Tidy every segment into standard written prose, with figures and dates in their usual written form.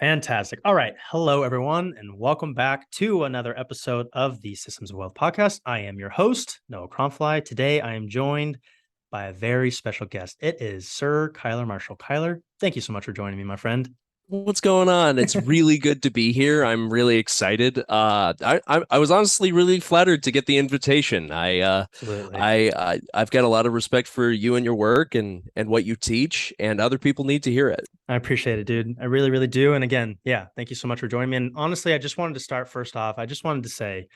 Fantastic. All right. Hello, everyone, and welcome back to another episode of the Systems of Wealth podcast. I am your host, Noah Kronfly. Today, I am joined by a very special guest. It is Sir Cuyler Marshall. Cuyler, thank you so much for joining me, my friend. What's going on? It's really good to be here. I'm really excited. I was honestly really flattered to get the invitation. Absolutely. I've got a lot of respect for you and your work and what you teach, and other people need to hear it. I appreciate it, dude. I really, really do. And again, yeah, thank you so much for joining me. And honestly, I just wanted to start first off. I just wanted to say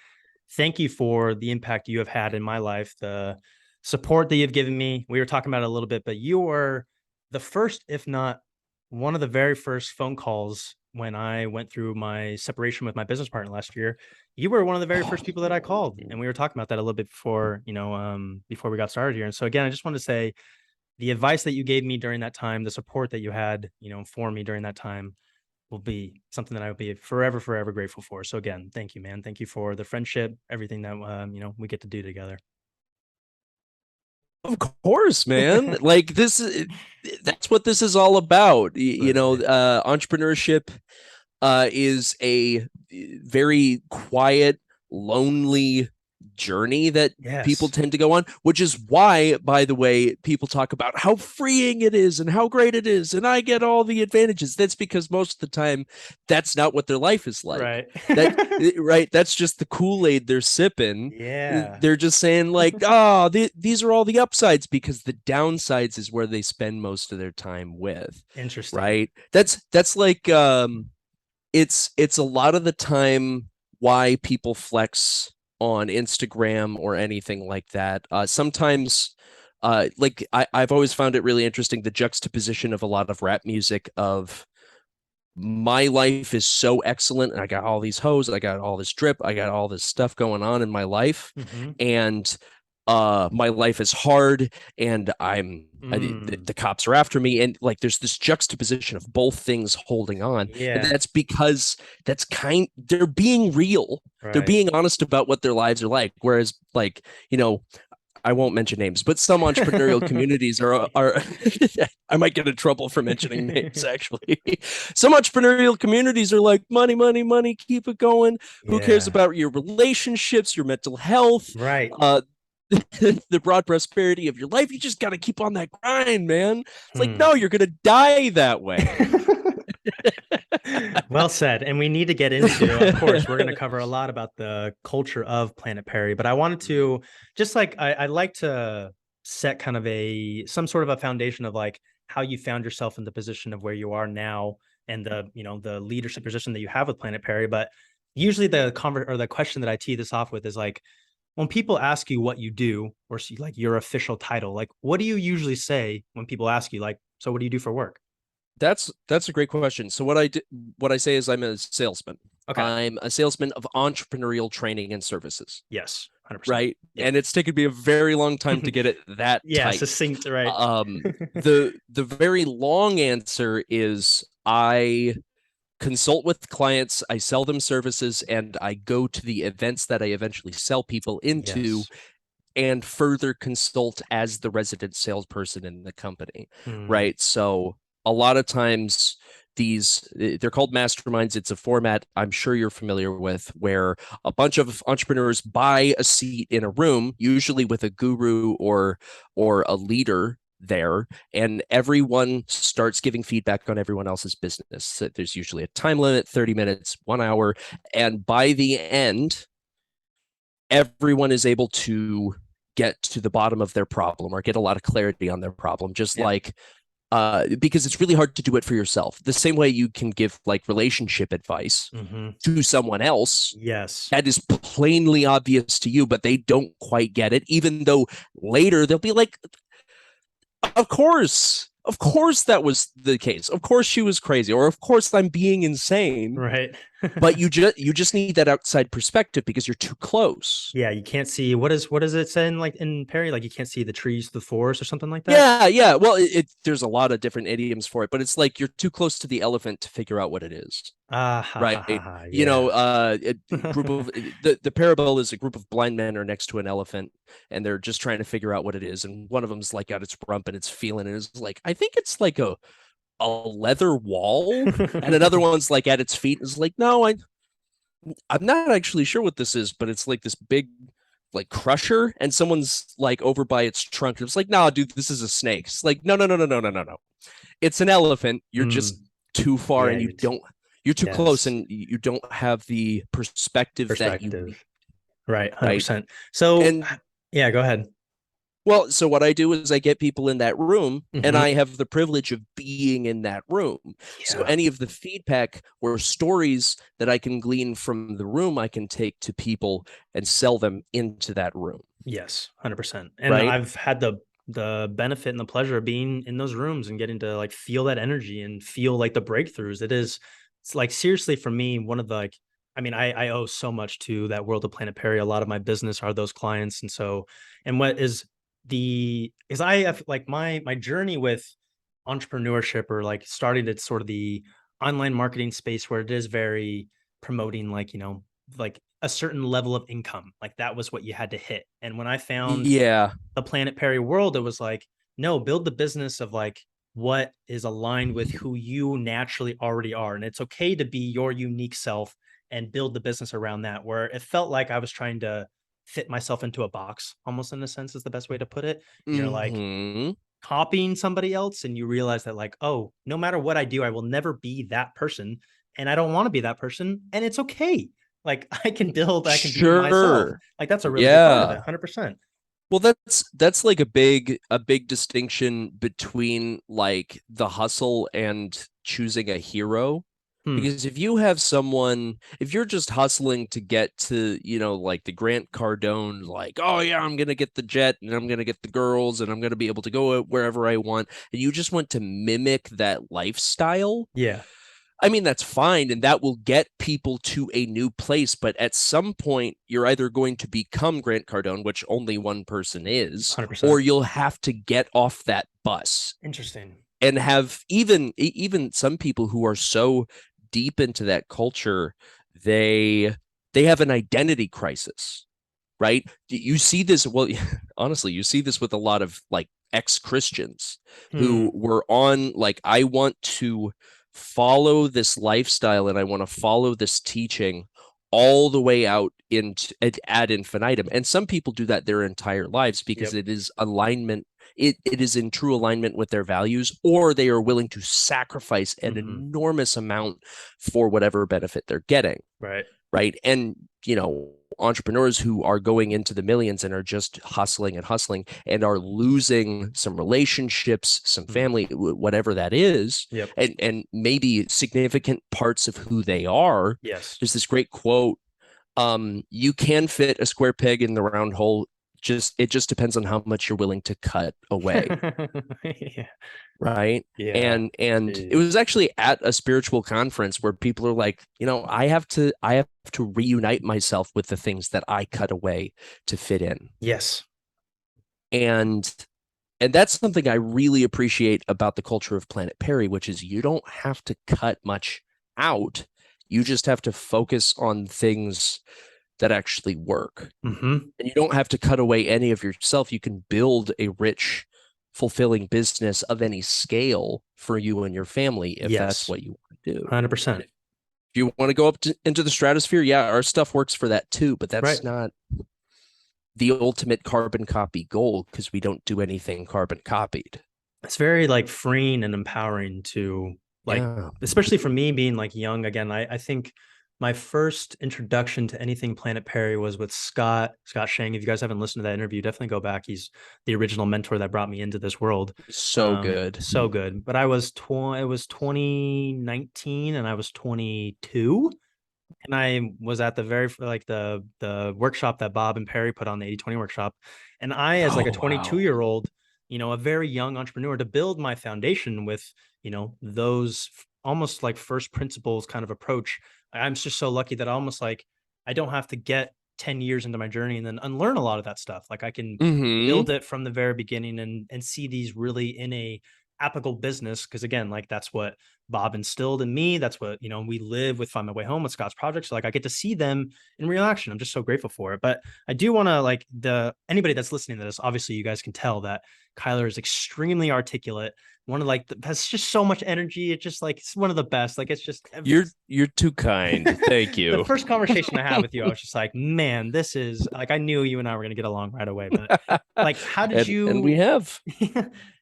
thank you for the impact you have had in my life, the support that you've given me. We were talking about it a little bit, but you were the first, if not one of the very first phone calls when I went through my separation with my business partner last year. You were one of the very first people that I called, and we were talking about that a little bit before, before we got started here. And so again, I just want to say the advice that you gave me during that time, the support that you had, for me during that time will be something that I will be forever, forever grateful for. So again, thank you, man. Thank you for the friendship, everything that we get to do together. Of course, man. Like that's what this is all about. Absolutely. Entrepreneurship is a very quiet, lonely journey that people Yes. tend to go on, which is why, by the way, people talk about how freeing it is and how great it is, and I get all the advantages. That's because most of the time, that's not what their life is like. Right. That right? That's just the Kool-Aid they're sipping. Yeah. They're just saying like, oh, these are all the upsides because the downsides is where they spend most of their time with, Interesting. right? That's like it's a lot of the time why people flex on Instagram or anything like that. Sometimes, I've always found it really interesting the juxtaposition of a lot of rap music of my life is so excellent and I got all these hoes, I got all this drip, I got all this stuff going on in my life, Mm-hmm. and my life is hard and Mm. the cops are after me, and like there's this juxtaposition of both things holding on, and Yeah. that's because they're being real, they're Right. being honest about what their lives are like, whereas like I won't mention names, but some entrepreneurial communities are I might get in trouble for mentioning names actually. Some entrepreneurial communities are like money, money, money, keep it going. Who cares Yeah. about your relationships, your mental health, Right. uh the broad prosperity of your life? You just got to keep on that grind, man. It's like, Hmm. no, you're going to die that way. Well said. And we need to get into, of course, we're going to cover a lot about the culture of Planet Perry, but I wanted to just like I like to set kind of some sort of a foundation of like how you found yourself in the position of where you are now and the leadership position that you have with Planet Perry. But usually the question that I tee this off with is like when people ask you what you do or see like your official title, like what do you usually say when people ask you like, so what do you do for work? That's a great question. So what I say is I'm a salesman. Okay. I'm a salesman of entrepreneurial training and services, Yes. 100%. right? Yep. And it's taken me a very long time to get it that Yeah, tight. succinct, right? The very long answer is I consult with clients, I sell them services, and I go to the events that I eventually sell people into Yes. and further consult as the resident salesperson in the company, Hmm. right? So a lot of times they're called masterminds. It's a format I'm sure you're familiar with where a bunch of entrepreneurs buy a seat in a room, usually with a guru or a leader there, and everyone starts giving feedback on everyone else's business. So there's usually a time limit, 30 minutes, 1 hour, and by the end everyone is able to get to the bottom of their problem or get a lot of clarity on their problem, just Yeah. like because it's really hard to do it for yourself. The same way you can give like relationship advice Hmm. to someone else Yes. that is plainly obvious to you, but they don't quite get it, even though later they'll be like, of course. Of course that was the case. Of course she was crazy, or of course I'm being insane. Right. But you just need that outside perspective because you're too close. Yeah, you can't see what is it saying like in Perry? Like you can't see the trees, the forest, or something like that. Yeah, yeah. Well, there's a lot of different idioms for it, but it's like you're too close to the elephant to figure out what it is, Ah, ha, ha, right? ha, ha. Yeah. A group of the parable is a group of blind men are next to an elephant, and they're just trying to figure out what it is, and one of them's like got its rump and it's feeling it is like I think it's like a leather wall, and another one's like at its feet. It's like, no, I'm not actually sure what this is, but it's like this big like crusher, and someone's like over by its trunk. It's like, no, dude, this is a snake. It's like, no, no, no, no, no, no, no, no. It's an elephant. You're Mm, just too far, yeah, and you're too close, yes, and you don't have the perspective that you need, perspective. Right, right? 100%. So, And yeah, go ahead. well, so what I do is I get people in that room and Hmm. I have the privilege of being in that room. So Yeah. any of the feedback or stories that I can glean from the room, I can take to people and sell them into that room. Yes, 100%. And Right. I've had the benefit and the pleasure of being in those rooms and getting to like feel that energy and feel like the breakthroughs. It's like seriously for me, one of the like, I mean, I owe so much to that world of Planet Perry. A lot of my business are those clients. And so, and what is I have like my journey with entrepreneurship or like starting at sort of the online marketing space where it is very promoting like, like a certain level of income. Like that was what you had to hit. And when I found Yeah. the Planet Perry world, it was like, no, build the business of like what is aligned with who you naturally already are. And it's okay to be your unique self and build the business around that, where it felt like I was trying to fit myself into a box, almost in a sense is the best way to put it. You're like Hmm. copying somebody else and you realize that like, oh, no matter what I do, I will never be that person. And I don't want to be that person. And it's okay. Like I can be myself. Sure. Like that's a really big part of it. Yeah. 100%. Well, that's like a big distinction between like the hustle and choosing a hero. Hmm. Because if you have someone, if you're just hustling to get to, like the Grant Cardone, like, oh yeah, I'm gonna get the jet and I'm gonna get the girls and I'm gonna be able to go wherever I want, and you just want to mimic that lifestyle, Yeah. I mean, that's fine, and that will get people to a new place. But at some point, you're either going to become Grant Cardone, which only one person is, or 100%. you'll have to get off that bus Interesting. and have even some people who are so deep into that culture, they they have an identity crisis, right? You see this, well, honestly, you see this with a lot of like ex-Christians who Hmm. were on like, I want to follow this lifestyle and I want to follow this teaching all the way out into ad infinitum. And some people do that their entire lives because Yep. it is alignment. It is in true alignment with their values, or they are willing to sacrifice an Hmm. enormous amount for whatever benefit they're getting, Right. right? And entrepreneurs who are going into the millions and are just hustling and hustling and are losing some relationships, some Hmm. family, whatever that is, Yep. and maybe significant parts of who they are. Yes. There's this great quote: you can fit a square peg in the round hole, just it just depends on how much you're willing to cut away. Yeah. Right. Yeah. And it Jeez. was actually at a spiritual conference where people are like, I have to reunite myself with the things that I cut away to fit in. Yes. And that's something I really appreciate about the culture of Planet Perry, which is you don't have to cut much out. You just have to focus on things that actually work. Hmm. And you don't have to cut away any of yourself. You can build a rich, fulfilling business of any scale for you and your family if that's Yes. what you want to do. 100%. If you want to go into the stratosphere, yeah, our stuff works for that too, but Right. that's not the ultimate carbon copy goal because we don't do anything carbon copied. It's very like freeing and empowering to like, Yeah. especially for me being like young again. I think my first introduction to anything Planet Perry was with Scott Shang. If you guys haven't listened to that interview, definitely go back. He's the original mentor that brought me into this world. So good. So good. But it was 2019 and I was 22. And I was at the very like the workshop that Bob and Perry put on, the 80/20 workshop. And I, as like a Oh, 22-year-old, a very young entrepreneur, to build my foundation with, those almost like first principles kind of approach. I'm just so lucky that I almost like I don't have to get 10 years into my journey and then unlearn a lot of that stuff. Like I can wow. Hmm. build it from the very beginning and see these really in a applicable business. Cause again, like that's what Bob instilled in me. That's what, we live with Find My Way Home with Scott's projects. So like I get to see them in real action. I'm just so grateful for it. But I do want to like anybody that's listening to this, obviously you guys can tell that Cuyler is extremely articulate. One of like has just so much energy. It's just like it's one of the best. Like it's just you're too kind. Thank you. The first conversation I had with you, I was just like, man, this is like I knew you and I were gonna get along right away. But like, how did and we have.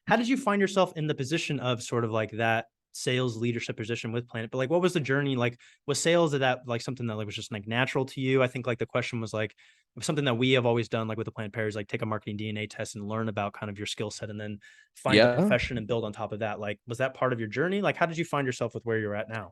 how did you find yourself in the position of sort of like that sales leadership position with Planet? But like, what was the journey like? Was sales that like something that like was just like natural to you? I think like the question was like something that we have always done like with the Planet Pairs, like take a marketing DNA test and learn about kind of your skill set and then find a Yeah. profession and build on top of that. Like, was that part of your journey? Like, how did you find yourself with where you're at now?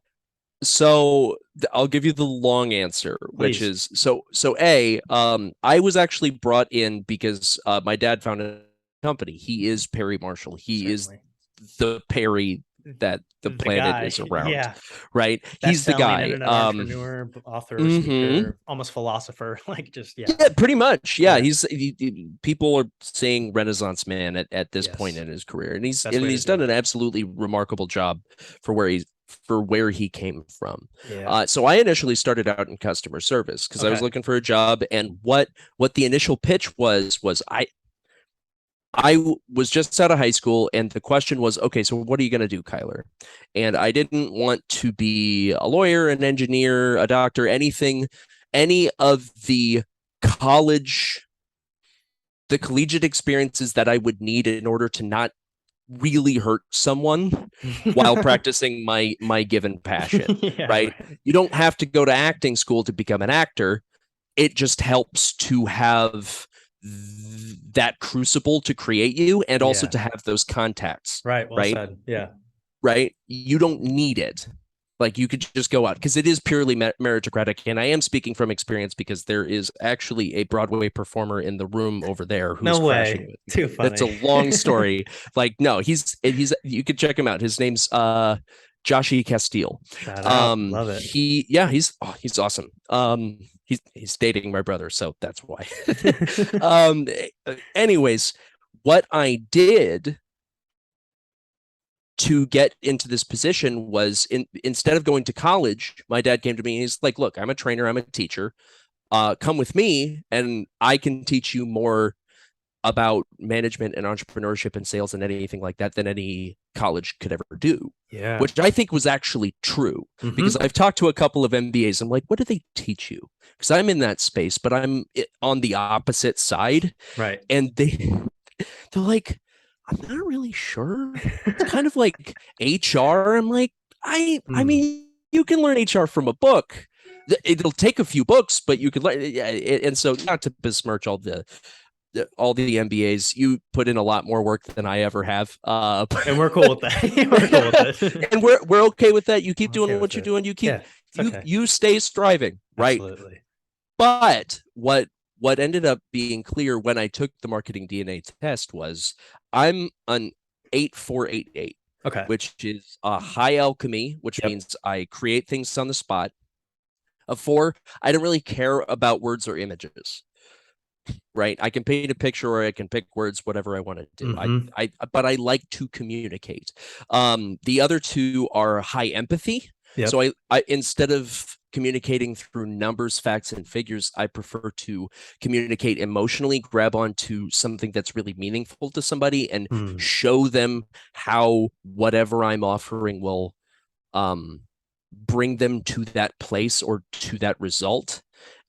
So I'll give you the long answer, which Please. is I was actually brought in because my dad founded a company. He is Perry Marshall. He Certainly. is the Perry that the planet guy. is around. Yeah. He's the Best-selling guy. internet entrepreneur, author, speaker, almost philosopher. Like just Yeah, pretty much. Yeah, Yeah. People are saying Renaissance man at this point Yes. in his career, and he's Best way to he's do done it. an absolutely remarkable job for where he came from. Yeah. So I initially started out in customer service because I was Okay. looking for a job, and what the initial pitch was I was just out of high school, and the question was, okay, so what are you going to do, Cuyler? And I didn't want to be a lawyer, an engineer, a doctor, any of the collegiate experiences that I would need in order to not really hurt someone while practicing my given passion. Yeah, right? You don't have to go to acting school to become an actor. It just helps to have that crucible to create you and also Yeah. to have those contacts. Right. Well said. Yeah. Right. You don't need it. Like you could just go out because it is purely meritocratic. And I am speaking from experience because there is actually a Broadway performer in the room over there who's No crashing way. with me. Too funny. That's a long story. Like, no, he's you could check him out. His name's Joshy Castile. Shout out. Love it. He's awesome. He's dating my brother, so that's why. Anyways, what I did to get into this position was instead of going to college, my dad came to me and he's like, look, I'm a trainer, I'm a teacher. Come with me and I can teach you more about management and entrepreneurship and sales and anything like that than any college could ever do. Yeah. Which I think was actually true because I've talked to a couple of MBAs. I'm like, what do they teach you? Because I'm in that space, but I'm on the opposite side. Right. And they're like, I'm not really sure. It's kind of like HR. I'm like, I mean, you can learn HR from a book. It'll take a few books, but you can learn. And so, not to besmirch all the MBAs, you put in a lot more work than I ever have. And we're cool with that. We're cool with it. And we're okay with that. You keep doing what you're doing. You keep you stay striving, right? Absolutely. But what ended up being clear when I took the marketing DNA test was I'm an 8488. Okay. Which is a high alchemy, which means I create things on the spot. A 4, I don't really care about words or images. Right. I can paint a picture or I can pick words, whatever I want to do. But I like to communicate. The other 2 are high empathy. Yep. So I instead of communicating through numbers, facts, and figures, I prefer to communicate emotionally, grab onto something that's really meaningful to somebody and show them how whatever I'm offering will bring them to that place or to that result.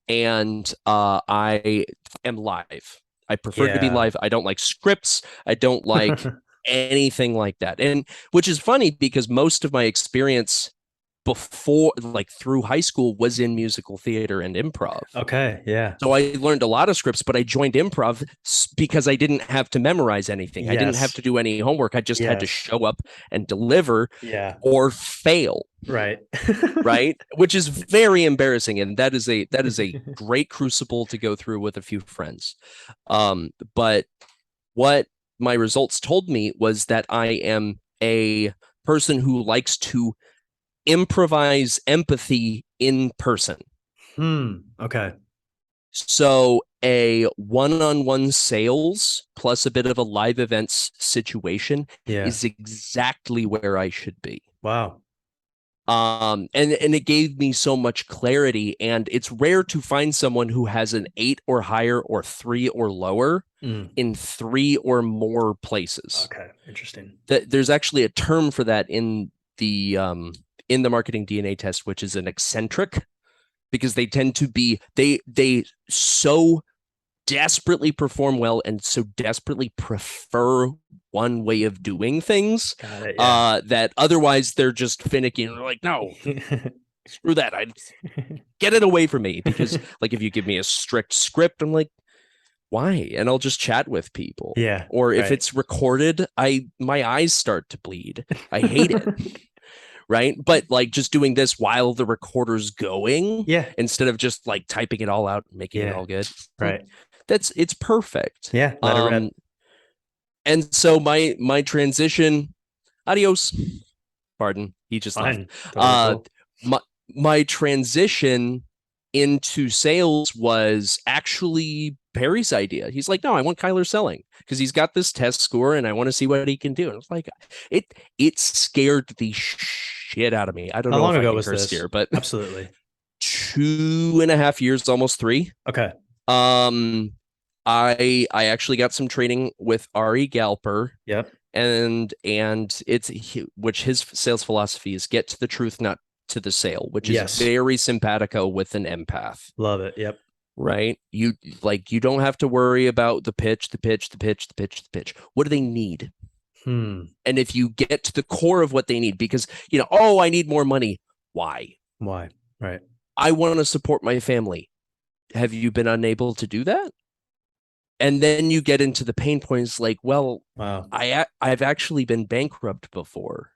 And I am live. I prefer to be live. I don't like scripts. I don't like anything like that. And which is funny because most of my experience before, like through high school, was in musical theater and improv. Okay. Yeah. So I learned a lot of scripts, but I joined improv because I didn't have to memorize anything. Yes. I didn't have to do any homework. I just had to show up and deliver or fail. Right. Right. Which is very embarrassing. And that is a great crucible to go through with a few friends. But what my results told me was that I am a person who likes to improvise empathy in person. Okay. So a one-on-one sales plus a bit of a live events situation is exactly where I should be. Wow. And it gave me so much clarity. And it's rare to find someone who has an 8 or higher or 3 or lower in 3 or more places. Okay, interesting. There's actually a term for that in the marketing DNA test, which is an eccentric, because they tend to be they so desperately perform well and so desperately prefer one way of doing things. Got it, yeah. That otherwise they're just finicky and they're like, no, screw that. I get it away from me. Because like if you give me a strict script, I'm like, why? And I'll just chat with people. Yeah. Or if right. it's recorded, my eyes start to bleed. I hate it. Right. But like just doing this while the recorder's going, Yeah. instead of just like typing it all out and making it all good. Right. It's perfect. Yeah. Let it rip. And so my transition, adios. Pardon, he just Fine. left. Totally cool. My transition into sales was actually Perry's idea. He's like, no, I want Cuyler selling because he's got this test score and I want to see what he can do. And I was like, it scared the shit out of me. I don't know How long if ago I can was curse this? here, but Absolutely. 2.5 years, almost 3. Okay. I actually got some training with Ari Galper. Yep. And which his sales philosophy is get to the truth, not to the sale, which is very simpatico with an empath. Love it. Yep. Right. You don't have to worry about the pitch. What do they need? And if you get to the core of what they need, because, I need more money. Why? Right. I want to support my family. Have you been unable to do that? And then you get into the pain points like, well, wow, I've actually been bankrupt before.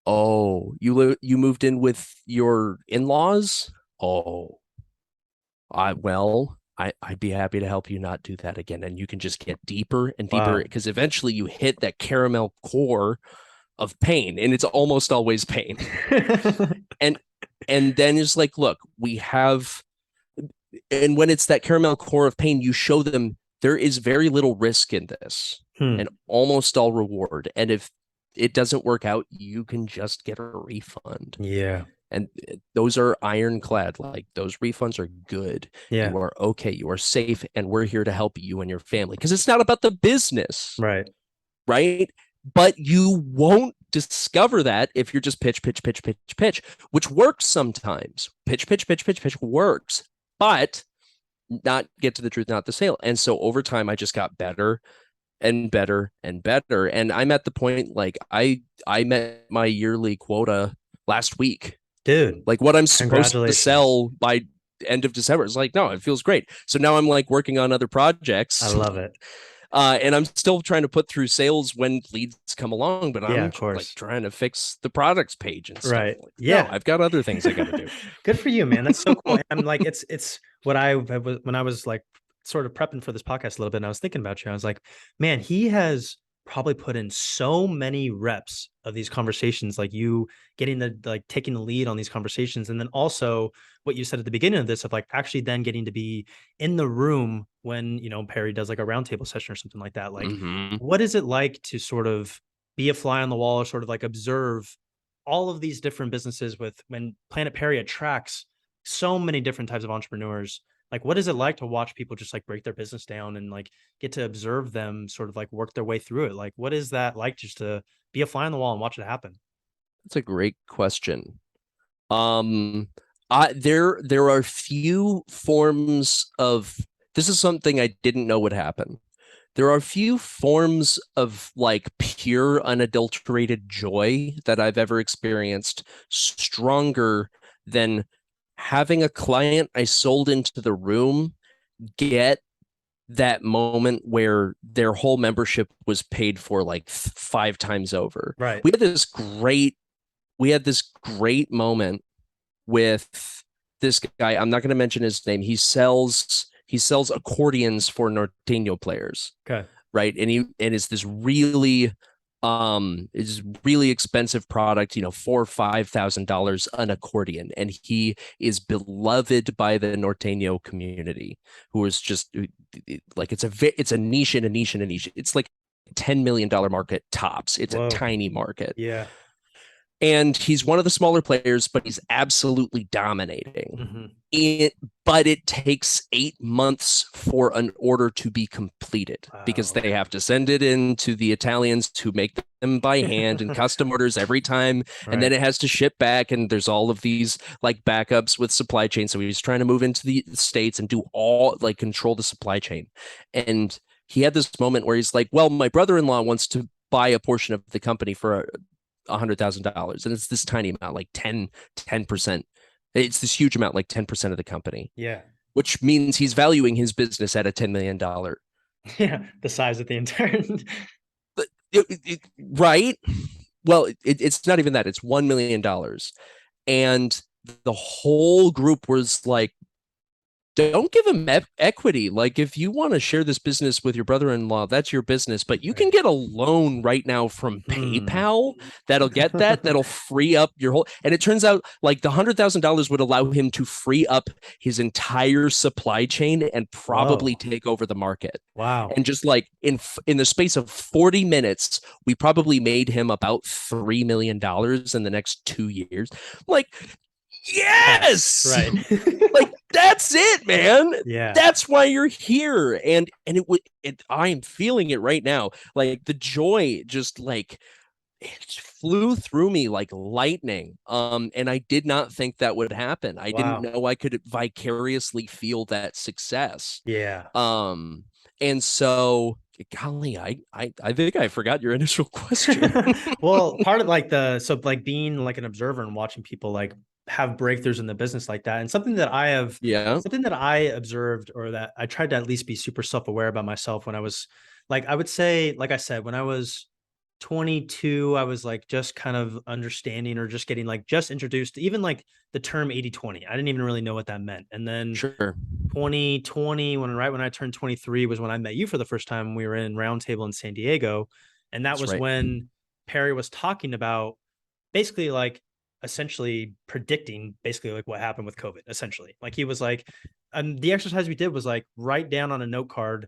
Oh, you moved in with your in-laws? Oh, I'd be happy to help you not do that again. And you can just get deeper and deeper because eventually you hit that caramel core of pain, and it's almost always pain. and then it's like, look, we have. And when it's that caramel core of pain, you show them there is very little risk in this and almost all reward. And if it doesn't work out, you can just get a refund. Yeah. And those are ironclad. Like those refunds are good. Yeah. You are okay. You are safe. And we're here to help you and your family because it's not about the business. Right. Right. But you won't discover that if you're just pitch, which works sometimes. Pitch works. But not get to the truth, not the sale. And so over time, I just got better and better and better. And I'm at the point, like I met my yearly quota last week. Dude. Like what I'm supposed to sell by end of December. It's like, no, it feels great. So now I'm like working on other projects. I love it. And I'm still trying to put through sales when leads come along, but I'm like trying to fix the products page and stuff. Right. Like, yeah. No, I've got other things I got to do. Good for you, man. That's so cool. I'm like, it's what when I was like sort of prepping for this podcast a little bit, and I was thinking about you. I was like, man, he has probably put in so many reps of these conversations, like you getting taking the lead on these conversations. And then also what you said at the beginning of this of like actually then getting to be in the room when, Perry does like a roundtable session or something like that. Like, what is it like to sort of be a fly on the wall or sort of like observe all of these different businesses when Planet Perry attracts so many different types of entrepreneurs? Like, what is it like to watch people just like break their business down and like get to observe them sort of like work their way through it? Like, what is that like just to be a fly on the wall and watch it happen? That's a great question. There are few forms of, this is something I didn't know would happen. There are few forms of like pure unadulterated joy that I've ever experienced stronger than having a client I sold into the room get that moment where their whole membership was paid for like 5 times over. Right. We had this great moment with this guy. I'm not going to mention his name. He sells accordions for norteño players. Okay. Right. And it's this really expensive product, $4,000 or $5,000 an accordion. And he is beloved by the norteño community, who is just like, it's a niche and a niche and a niche. It's like $10 million market tops. It's a tiny market. Yeah. and he's one of the smaller players, but he's absolutely dominating. Mm-hmm. But it takes 8 months for an order to be completed because they have to send it in to the Italians to make them by hand and custom orders every time. Right. And then it has to ship back. And there's all of these like backups with supply chain. So he's trying to move into the States and do all like control the supply chain. And he had this moment where he's like, well, my brother-in-law wants to buy a portion of the company for $100,000. And it's this tiny amount, like 10%. It's this huge amount, like 10% of the company. Yeah. Which means he's valuing his business at a $10 million. Yeah. The size of the entire. Right. Well, it's not even that. It's $1 million. And the whole group was like, don't give him equity. Like, if you want to share this business with your brother-in-law, that's your business. But you can get a loan right now from PayPal that'll get that. That'll free up your whole. And it turns out like the $100,000 would allow him to free up his entire supply chain and probably take over the market. Wow. And just like in the space of 40 minutes, we probably made him about $3 million in the next 2 years. Like, yes, right. Like, that's it, man. Yeah, that's why you're here. And I'm feeling it right now. Like the joy just like it flew through me like lightning. And I did not think that would happen. I didn't know I could vicariously feel that success. Yeah. And so golly, I think I forgot your initial question. Well, part of like being like an observer and watching people like have breakthroughs in the business like that, and something that I observed, or that I tried to at least be super self-aware about myself when I was like, I would say, like I said, when I was 22, I was like just kind of understanding or just getting like just introduced to even like the term 80-20. I didn't even really know what that meant. And then 2020, right when I turned 23 was when I met you for the first time. We were in Roundtable in San Diego. And that was when Perry was talking about basically like essentially predicting basically like what happened with COVID, essentially. Like he was like, the exercise we did was like write down on a note card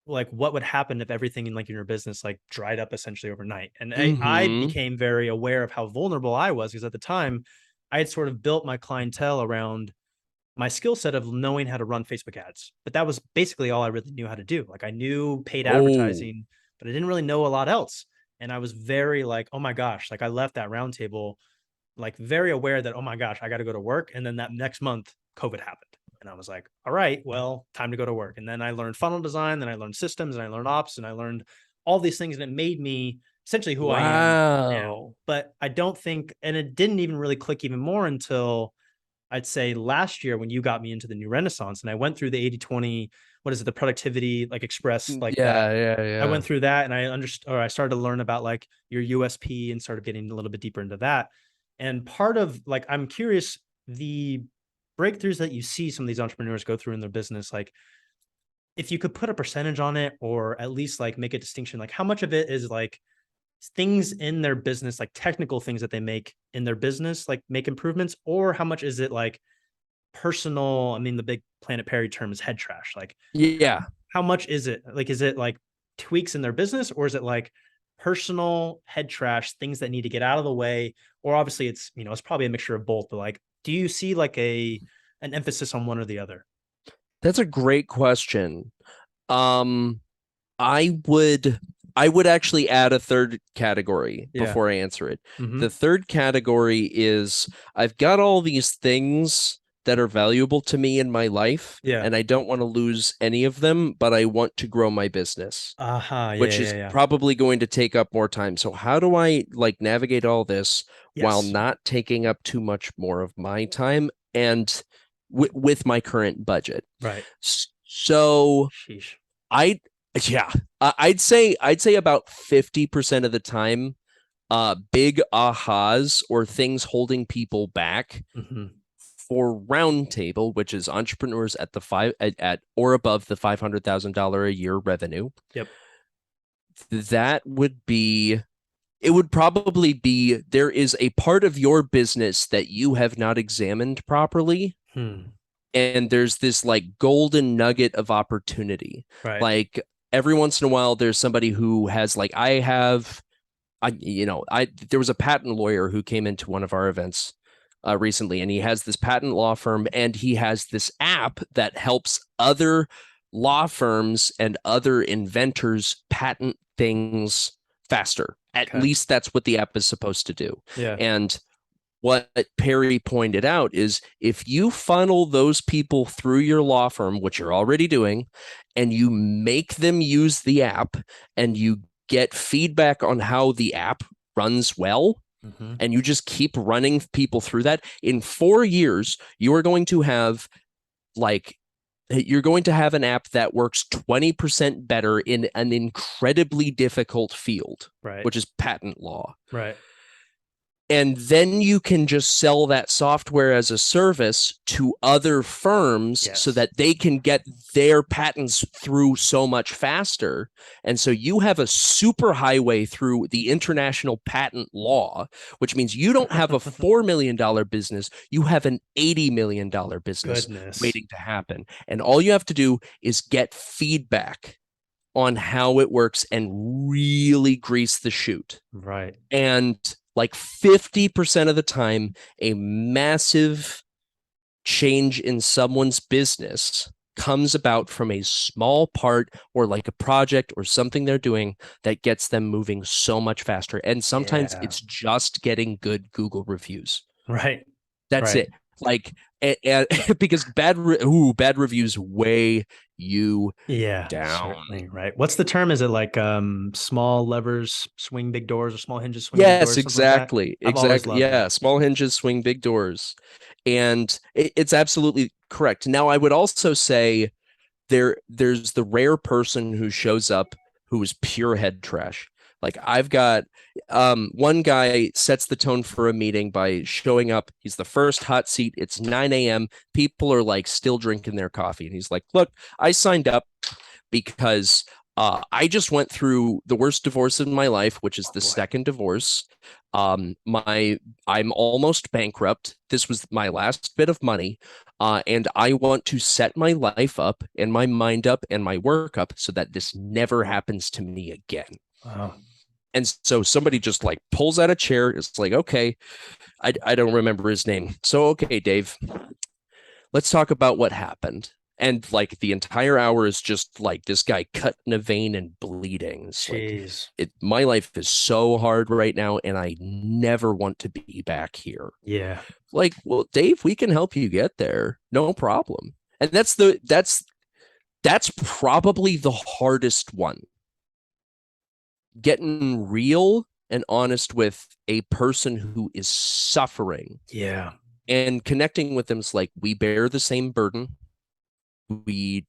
like what would happen if everything in like in your business like dried up essentially overnight. And I became very aware of how vulnerable I was, because at the time I had sort of built my clientele around my skill set of knowing how to run Facebook ads. But that was basically all I really knew how to do. Like I knew paid advertising, but I didn't really know a lot else. And I was very like, oh my gosh, like I left that roundtable like very aware that, oh my gosh, I got to go to work. And then that next month, COVID happened. And I was like, all right, well, time to go to work. And then I learned funnel design, then I learned systems, and I learned ops, and I learned all these things. And it made me essentially who I am now. But I don't think, and it didn't even really click even more until I'd say last year when you got me into the new Renaissance. And I went through the 80-20, what is it, the productivity like express, like that. I went through that, and I understood, or I started to learn about like your USP and started getting a little bit deeper into that. And part of like, I'm curious, the breakthroughs that you see some of these entrepreneurs go through in their business, like if you could put a percentage on it, or at least like make a distinction, like how much of it is like things in their business, like technical things that they make in their business, like make improvements, or how much is it like personal? I mean, the big Planet Perry term is head trash. Like, how much is it like tweaks in their business, or is it like personal head trash, things that need to get out of the way? Or obviously it's, it's probably a mixture of both, but like, do you see like an emphasis on one or the other? That's a great question. I would actually add a third category before I answer it. The third category is I've got all these things that are valuable to me in my life, and I don't want to lose any of them, but I want to grow my business, which is probably going to take up more time. So how do I like navigate all this while not taking up too much more of my time and with my current budget? Right. So I'd say about 50% of the time, big ahas or things holding people back for Roundtable, which is entrepreneurs at at or above the $500,000 a year revenue. That would be, it would probably be, there is a part of your business that you have not examined properly. And there's this like golden nugget of opportunity. Like every once in a while, there's somebody who has like, I have there was a patent lawyer who came into one of our events recently, and he has this patent law firm, and he has this app that helps other law firms and other inventors patent things faster. At least that's what the app is supposed to do. Yeah. And what Perry pointed out is if you funnel those people through your law firm, which you're already doing, and you make them use the app and you get feedback on how the app runs well, and you just keep running people through that, in 4 years, you're going to have an app that works 20% better in an incredibly difficult field, right, which is patent law. Right. And then you can just sell that software as a service to other firms so that they can get their patents through so much faster. And so you have a super highway through the international patent law, which means you don't have a $4 million business. You have an $80 million business waiting to happen. And all you have to do is get feedback on how it works and really grease the chute. Right. And like 50% of the time, a massive change in someone's business comes about from a small part or like a project or something they're doing that gets them moving so much faster. And sometimes it's just getting good Google reviews. Right. That's it. Like, and because bad reviews weigh you down. Certainly, right. What's the term? Is it like small levers swing big doors, or small hinges swing big doors? Yes, exactly. Like exactly. Yeah, small hinges swing big doors. And it's absolutely correct. Now, I would also say there's the rare person who shows up who is pure head trash. Like I've got one guy sets the tone for a meeting by showing up. He's the first hot seat. It's 9 a.m. People are like still drinking their coffee. And he's like, look, I signed up because I just went through the worst divorce in my life, which is the second divorce. I'm almost bankrupt. This was my last bit of money. And I want to set my life up and my mind up and my work up so that this never happens to me again. Wow. And so somebody just like pulls out a chair. It's like, okay, I don't remember his name. So, okay, Dave, let's talk about what happened. And like the entire hour is just like this guy cutting a vein and bleeding. It's Jeez. Like, my life is so hard right now, and I never want to be back here. Yeah. Like, well, Dave, we can help you get there. No problem. And that's probably the hardest one. Getting real and honest with a person who is suffering. Yeah. And connecting with them is like, we bear the same burden. We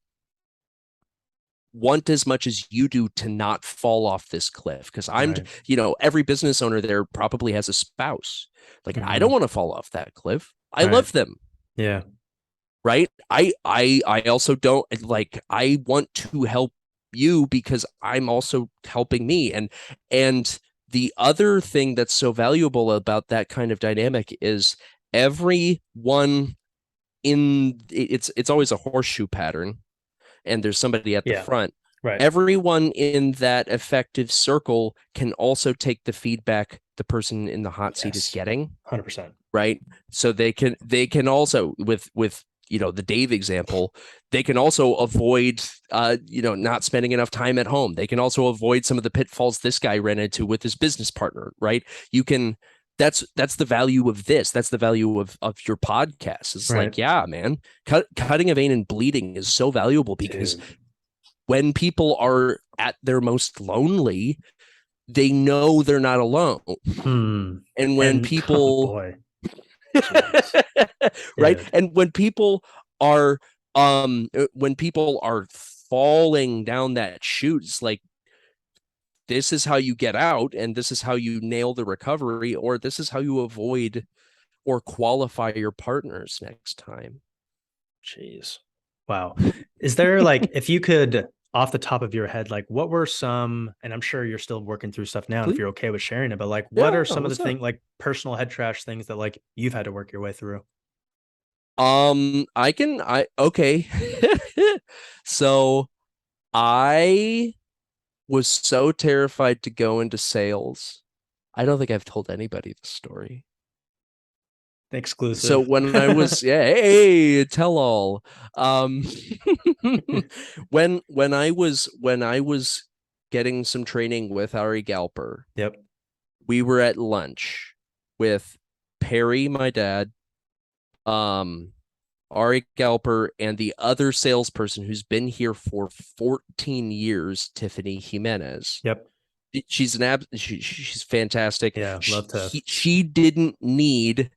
want as much as you do to not fall off this cliff. Because every business owner there probably has a spouse. Like, I don't want to fall off that cliff. I love them. Yeah. Right. I also don't I want to help you because I'm also helping me. And the other thing that's so valuable about that kind of dynamic is everyone it's always a horseshoe pattern, and there's somebody at the front. Right. Everyone in that effective circle can also take the feedback the person in the hot seat is getting. 100%. Right. So they can also with the Dave example, they can also avoid, not spending enough time at home. They can also avoid some of the pitfalls this guy ran into with his business partner, right? That's the value of this. That's the value of your podcast. It's like, yeah, man, cutting a vein and bleeding is so valuable because when people are at their most lonely, they know they're not alone. And when people... right. And when people are falling down that chute, it's like, this is how you get out, and this is how you nail the recovery, or this is how you avoid or qualify your partners next time. Jeez. Wow. Is there if you could, off the top of your head, what were some, and I'm sure you're still working through stuff now, if you're okay with sharing it, but what are some of the things, personal head trash things that you've had to work your way through? Okay. So I was so terrified to go into sales I don't think I've told anybody the story. So Exclusive. when I was, yeah, hey, tell all. Um, when I was getting some training with Ari Galper, Yep. we were at lunch with Perry, my dad, um, Ari Galper, and the other salesperson who's been here for 14 years, Tiffany Jimenez. Yep. She's fantastic. Yeah. Love Tiff. She didn't need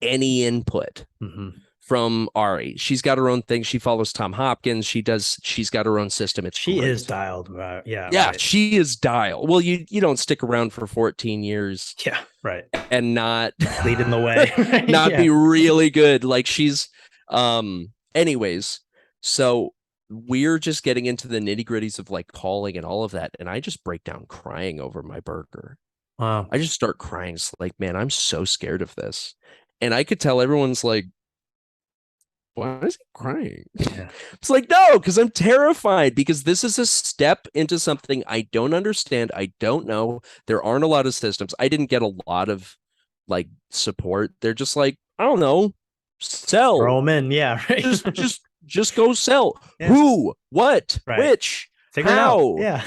any input Hmm. from Ari. She's got her own thing. She follows Tom Hopkins. She's got her own system. It's She is great. dialed. Right. Yeah. Yeah, Right. she is dial. Well, you don't stick around for 14 years Yeah. Right. and not Leading the way. Right? not Yeah. be really good. Like she's anyways, so we're just getting into the nitty-gritties of like calling and all of that, and I just break down crying over my burger. Wow. I just start crying. It's like, man, I'm so scared of this. And I could tell everyone's like, why is he crying? Yeah. It's like, no, because I'm terrified because this is a step into something I don't understand. I don't know. There aren't a lot of systems. I didn't get a lot of like support. They're just like, I don't know, Throw sell. them in. Yeah. Right. Just go sell. Yeah. Who? What? Right. Which? Figure it out. How? Yeah.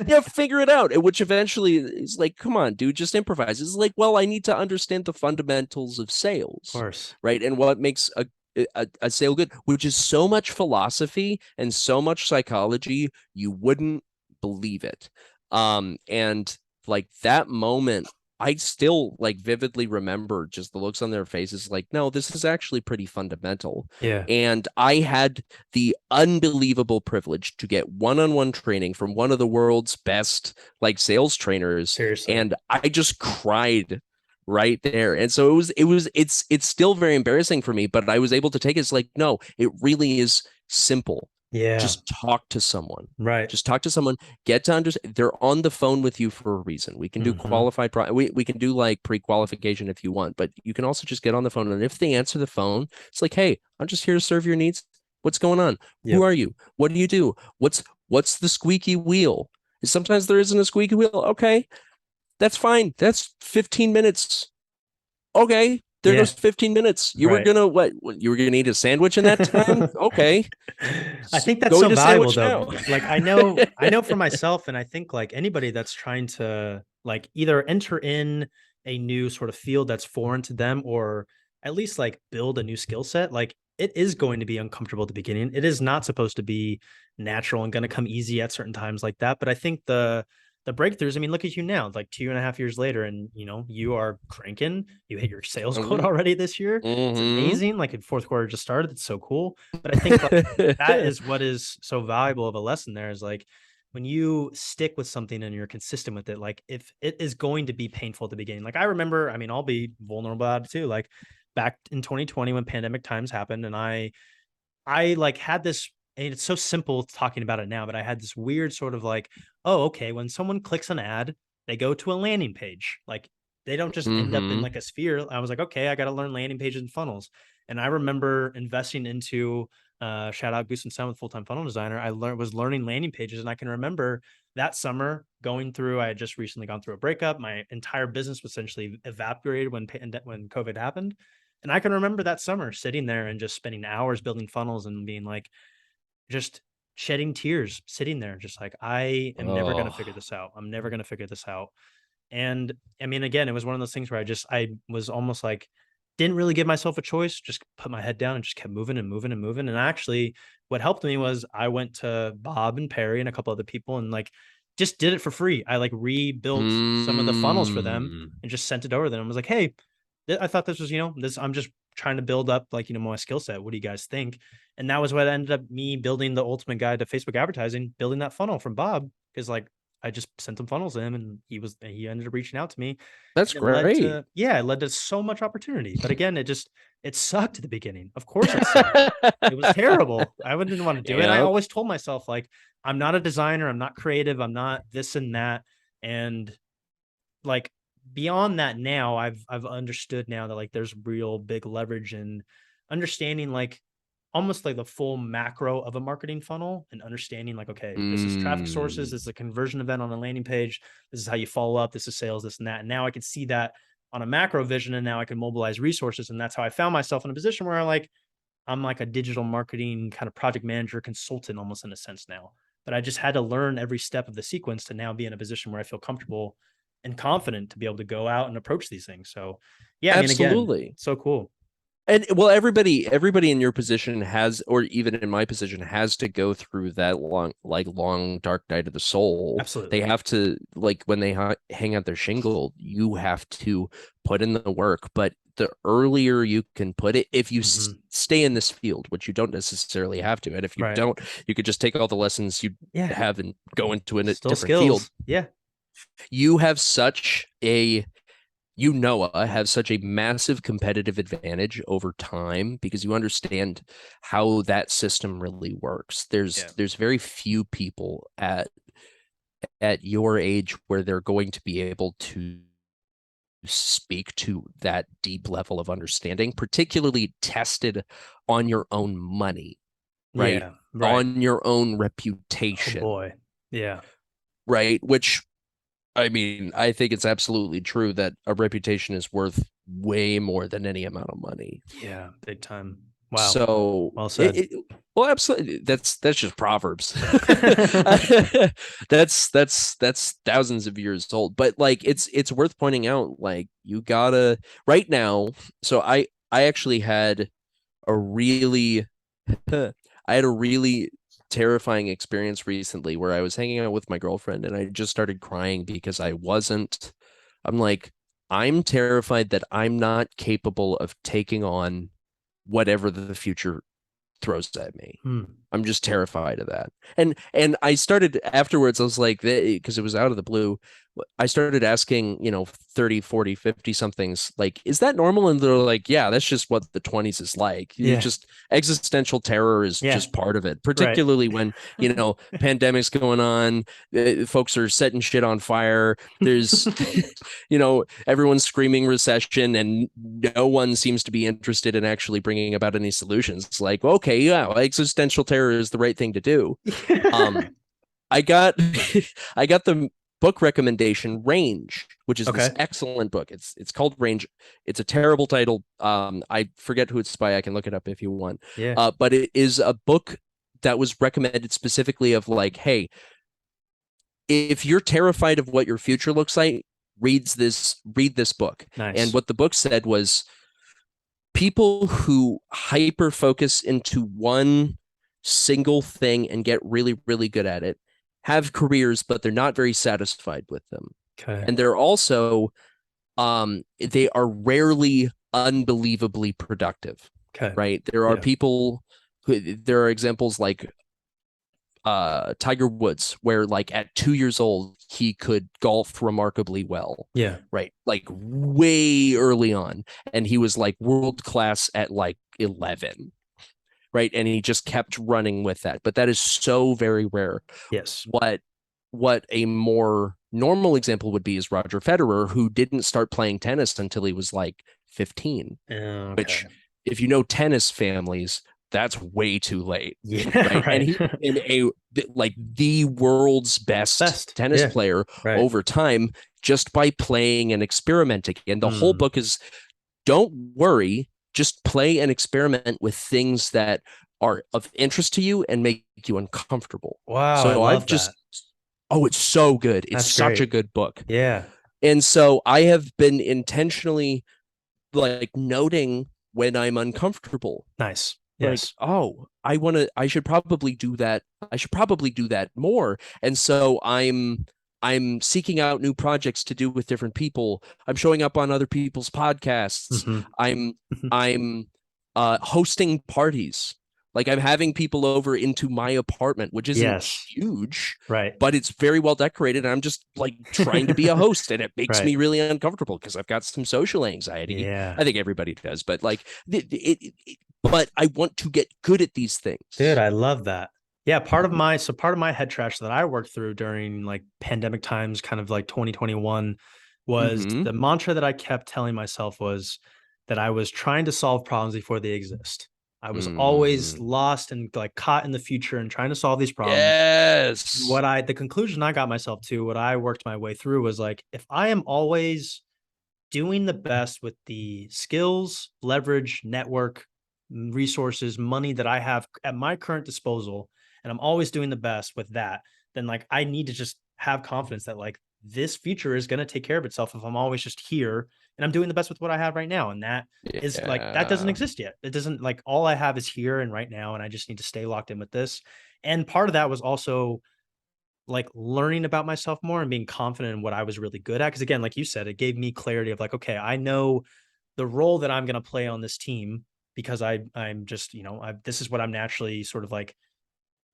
Yeah, figure it out. Which eventually is like, come on, dude, just improvise. It's like, well, I need to understand the fundamentals of Of sales, course. right? And what makes a sale good, which is so much philosophy and so much psychology, you wouldn't believe it. And like that moment, I still like vividly remember just the looks on their faces like, no, this is actually pretty fundamental. Yeah. And I had the unbelievable privilege to get one-on-one training from one of the world's best like sales trainers. Seriously. And I just cried right there. And so it's still very embarrassing for me, but I was able to take it. It's like, no, it really is simple. Yeah. Just talk to someone. Right. Just talk to someone, get to understand. They're on the phone with you for a reason. We can do qualified we can do like pre-qualification if you want, but you can also just get on the phone. And if they answer the phone, it's like, hey, I'm just here to serve your needs. What's going on? Yep. Who are you? What do you do? What's the squeaky wheel? Sometimes there isn't a squeaky wheel. Okay, that's fine. That's 15 minutes. Okay, there Yeah. goes 15 minutes. You were Right. gonna what? You were gonna eat a sandwich in that time? Okay, I think that's go so eat a valuable sandwich though. now. Like I know for myself, and I think like anybody that's trying to like either enter in a new sort of field that's foreign to them or at least like build a new skill set, like it is going to be uncomfortable at the beginning. It is not supposed to be natural and going to come easy at certain times like that. But I think the breakthroughs, I mean, look at you now, like 2.5 years later, and you are cranking. You hit your sales quota already this year. It's amazing. Like in fourth quarter just started. It's so cool. But I think like that is what is so valuable of a lesson there is like when you stick with something and you're consistent with it, like if it is going to be painful at the beginning. Like I remember, I mean, I'll be vulnerable about it too. Like back in 2020 when pandemic times happened and I like had this, and it's so simple talking about it now, but I had this weird sort of like, oh, okay, when someone clicks an ad, they go to a landing page. Like they don't just end up in like a sphere. I was like, okay, I got to learn landing pages and funnels. And I remember investing into shout out Goose and Sound with full-time funnel designer. I was learning landing pages, and I can remember that summer going through. I had just recently gone through a breakup. My entire business was essentially evaporated when COVID happened. And I can remember that summer sitting there and just spending hours building funnels and being like, just shedding tears, sitting there, just like, I am never going to figure Oh. this out. I'm never going to figure this out. And I mean, again, it was one of those things where I was almost like, didn't really give myself a choice, just put my head down and just kept moving and moving and moving. And actually, what helped me was I went to Bob and Perry and a couple other people and like just did it for free. I like rebuilt some of the funnels for them and just sent it over to them. I was like, hey, I thought this was, this, I'm just trying to build up like, my skill set. What do you guys think? And that was what ended up me building the ultimate guide to Facebook advertising, building that funnel from Bob. Cause like I just sent some funnels to him and he ended up reaching out to me. That's And it led great. to, yeah, it led to so much opportunity. But again, it sucked at the beginning. Of course it sucked. It was terrible. I didn't want to do it. I Yeah. always told myself, like, I'm not a designer. I'm not creative. I'm not this and that. And like beyond that now, I've understood now that like there's real big leverage in understanding like almost like the full macro of a marketing funnel and understanding like, okay, this is traffic sources, Mm, this is a conversion event on a landing page, this is how you follow up, this is sales, this and that. And now I can see that on a macro vision, and now I can mobilize resources. And that's how I found myself in a position where I'm like a digital marketing kind of project manager consultant almost in a sense now. But I just had to learn every step of the sequence to now be in a position where I feel comfortable and confident to be able to go out and approach these things. So yeah, I mean, again, absolutely. so cool. And well, everybody in your position has, or even in my position, has to go through that long dark night of the soul. They Absolutely. have to, like, when they hang out their shingle, you have to put in the work. But the earlier you can put it, if you Mhm. stay in this field, which you don't necessarily have to, and if you Right. don't, you could just take all the lessons you Yeah. have and go into a Still different field. skills. Yeah. You have such a you Noah have such a massive competitive advantage over time because you understand how that system really works. Yeah. There's very few people at your age where they're going to be able to speak to that deep level of understanding, particularly tested on your own money, right? Yeah. Right. On your own Oh reputation, boy. Yeah. right? Which, I mean, I think it's absolutely true that a reputation is worth way more than any amount of money. Yeah. Big time. Wow. So Well said. well, absolutely. That's just Proverbs. That's thousands of years old. But like, it's worth pointing out. Like, you gotta right now. So I actually had a really I had a really terrifying experience recently where I was hanging out with my girlfriend and I just started crying because I'm like, I'm terrified that I'm not capable of taking on whatever the future throws at me. Hmm. I'm just terrified of that. And I started afterwards, I was like, because it was out of the blue, I started asking, 30, 40, 50 somethings, like, is that normal? And they're like, yeah, that's just what the 20s is like. You Yeah. just existential terror is Yeah. just part of it, Right. particularly when, pandemics going on, folks are setting shit on fire. There's, everyone's screaming recession and no one seems to be interested in actually bringing about any solutions. It's like, okay, yeah, existential terror is the right thing to do. Um, I got I got the book recommendation Range, which is this Okay. excellent book. It's called Range. It's a terrible title. I forget who it's by. I can look it up if you want. Yeah. But it is a book that was recommended specifically of like, hey, if you're terrified of what your future looks like, read this book. And Nice. what the book said was people who hyper focus into one single thing and get really, really good at it have careers, but they're not very satisfied with them. Okay. And they're also, they are rarely unbelievably productive, Okay. right? Yeah. There are examples like Tiger Woods, where like at 2 years old, he could golf remarkably well, Yeah. right? Like way early on. And he was like world class at like 11, right? And he just kept running with that. But that is so very rare. Yes. What a more normal example would be is Roger Federer, who didn't start playing tennis until he was like 15, which, Okay. if you know tennis families, that's way too late, Yeah. right? And Right. he became the world's best Best. tennis Yeah. player Right. over time just by playing and experimenting. And the whole Mm. book is, don't worry, just play and experiment with things that are of interest to you and make you uncomfortable. Wow. I So I've love just, that. oh, it's so good. It's That's such a great. good book. Yeah. And so I have been intentionally like noting when I'm uncomfortable, Nice. like, Yes. oh, I should probably do that. I should probably do that more. And so I'm seeking out new projects to do with different people. I'm showing up on other people's podcasts. Hmm. I'm I'm hosting parties. Like, I'm having people over into my apartment, which isn't Yes. huge, Right. but it's very well decorated. And I'm just like trying to be a host, and it makes Right. me really uncomfortable because I've got some social anxiety. Yeah. I think everybody does, but like but I want to get good at these Dude, things. I love that. Yeah, part of my head trash that I worked through during like pandemic times, kind of like 2021, was Mm-hmm. the mantra that I kept telling myself was that I was trying to solve problems before they exist. I was always lost and like caught in the future and trying to solve these problems. Yes. The conclusion I got myself to, what I worked my way through was like, if I am always doing the best with the skills, leverage, network, resources, money that I have at my current disposal, and I'm always doing the best with that, then like I need to just have confidence that like this future is going to take care of itself if I'm always just here and I'm doing the best with what I have right now. And that is like, that doesn't Yeah. exist yet. It doesn't, like, all I have is here and right now. And I just need to stay locked in with this. And part of that was also like learning about myself more and being confident in what I was really good at. Cause again, like you said, it gave me clarity of like, okay, I know the role that I'm going to play on this team because I'm just, this is what I'm naturally sort of like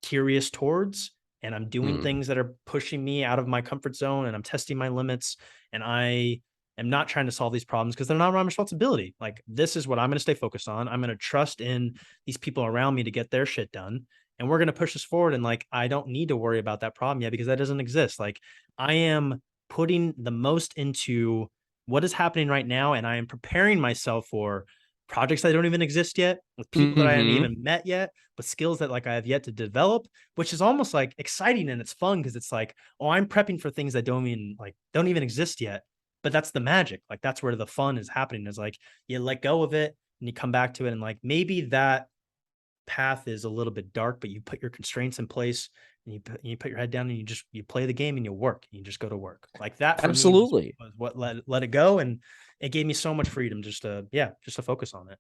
curious towards. And I'm doing Mm. things that are pushing me out of my comfort zone and I'm testing my limits. And I am not trying to solve these problems because they're not my responsibility. Like, this is what I'm going to stay focused on. I'm going to trust in these people around me to get their shit done. And we're going to push this forward. And like, I don't need to worry about that problem yet because that doesn't exist. Like, I am putting the most into what is happening right now. And I am preparing myself for projects that don't even exist yet with people that I haven't Mm-hmm. even met yet, but skills that like I have yet to develop, which is almost like exciting and it's fun because it's like, oh, I'm prepping for things that don't even exist yet. But that's the magic. Like, that's where the fun is happening, is like you let go of it and you come back to it. And like maybe that path is a little bit dark, but you put your constraints in place and you put your head down and you play the game and you work and you just go to work. Like that for me Absolutely. was what let it go. And it gave me so much freedom just to focus on it.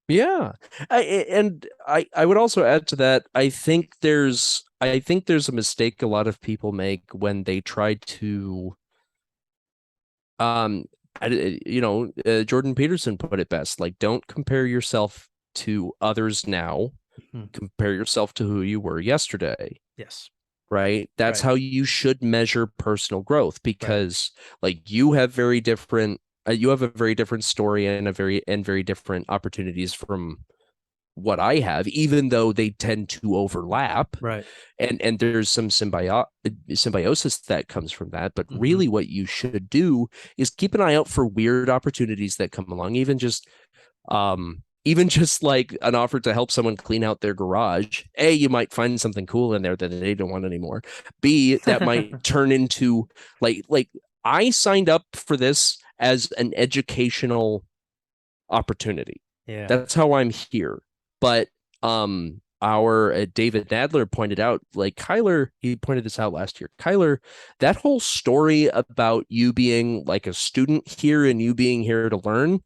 Yeah. I would also add to that, I think there's a mistake a lot of people make when they try to um Jordan Peterson put it best, like, don't compare yourself to others now, Mhm. compare yourself to who you were yesterday. Yes. Right? That's Right. how you should measure personal growth, Right. because like you have a very different story and very different opportunities from what I have, even though they tend to overlap. Right. And there's some symbiosis that comes from that. But Mhm. really what you should do is keep an eye out for weird opportunities that come along, even just like an offer to help someone clean out their garage. A, you might find something cool in there that they don't want anymore. B, that might turn into like I signed up for this as an educational opportunity. Yeah. That's how I'm here. But our David Nadler pointed out, like, Cuyler, he pointed this out last year. Cuyler, that whole story about you being like a student here and you being here to learn,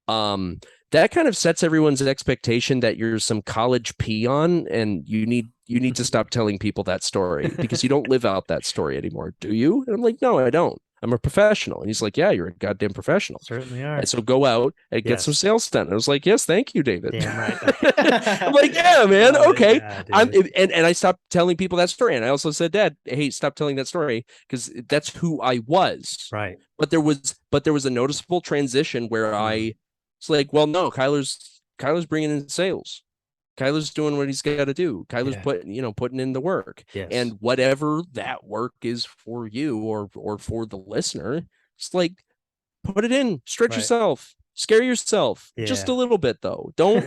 um, that kind of sets everyone's expectation that you're some college peon, and you need to stop telling people that story, because you don't live out that story anymore, do you? And I'm like, no, I don't. I'm a professional. And he's like, yeah, you're a goddamn professional. Certainly And are. so go out and get some Yes. sales done. And I was like, yes, thank you, David. Damn right. I'm like, yeah, man, Love it. okay. Yeah, I'm dude. and I stopped telling people that story. And I also said, Dad, hey, stop telling that story, because that's who I was. Right. But there was a noticeable transition where Mm. it's like, well, no, Kyler's bringing in sales. Kyler's doing what he's got to do. Kyler's Yeah. putting in the work, Yes. and whatever that work is for you or for the listener, it's like, put it in, stretch Right. yourself, scare yourself just a Yeah. little bit, though. Don't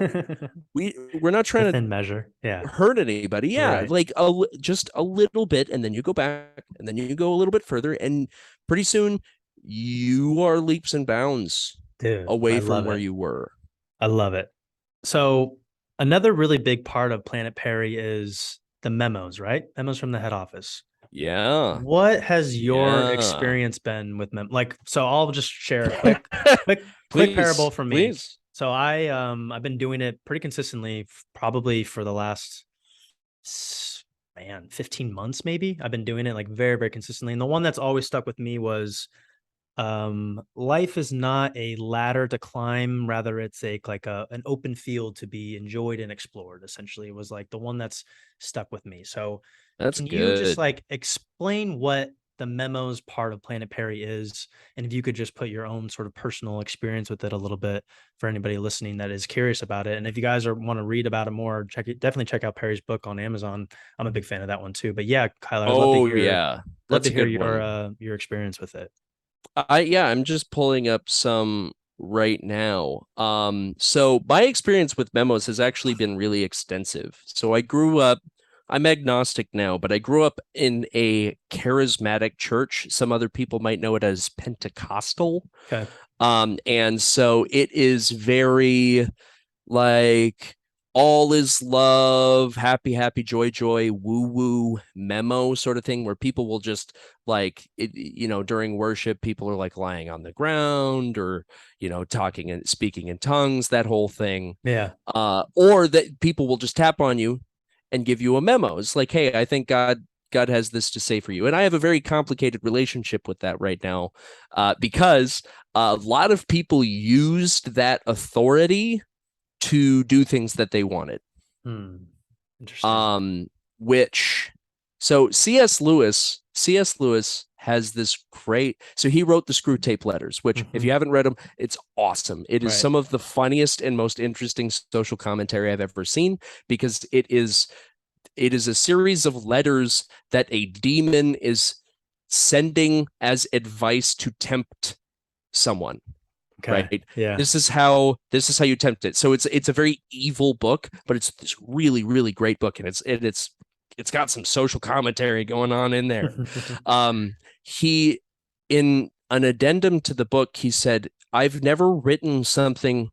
we're not trying Within to measure. Yeah. hurt anybody. Yeah, Right. like just a little bit, and then you go back, and then you go a little bit further, and pretty soon you are leaps and bounds Dude, I away from love where it. you were. I love it. So another really big part of Planet Perry is the memos, right? Memos from the head office. Yeah. What has your Yeah. experience been with mem? So I'll just share a quick parable Please, from me. please. So I've been doing it pretty consistently, probably for the last 15 months maybe. I've been doing it like very, very consistently. And the one that's always stuck with me was life is not a ladder to climb, rather it's an open field to be enjoyed and explored. Essentially, it was like the one that's stuck with me. So That's can you just good. like explain what the memos part of Planet Perry is, and if you could just put your own sort of personal experience with it a little bit for anybody listening that is curious about it. And if you guys want to read about it more, definitely check out Perry's book on Amazon. I'm a big fan of that one too. But yeah, Kyler, I'd Oh yeah, love that's to a hear good one. your experience with it. Yeah, I'm just pulling up some right now. So my experience with memos has actually been really extensive. So I grew up, I'm agnostic now, but I grew up in a charismatic church. Some other people might know it as Pentecostal. Okay. And so it is very like all is love, happy, happy, joy, joy, woo woo memo sort of thing where people will just like it, during worship, people are like lying on the ground or, talking and speaking in tongues, that whole thing. Yeah. Or that people will just tap on you and give you a memo. It's like, hey, I think God has this to say for you. And I have a very complicated relationship with that right now because a lot of people used that authority to do things that they wanted. Interesting. Which so C.S. Lewis has this great, so he wrote the Screw Tape Letters, which if you haven't read them, it's awesome. It is some of the funniest and most interesting social commentary I've ever seen because it is a series of letters that a demon is sending as advice to tempt someone. Okay. Right. Yeah. This is how you tempt it. So it's a very evil book, but it's this really, really great book. And it's got some social commentary going on in there. He, in an addendum to the book, he said, I've never written something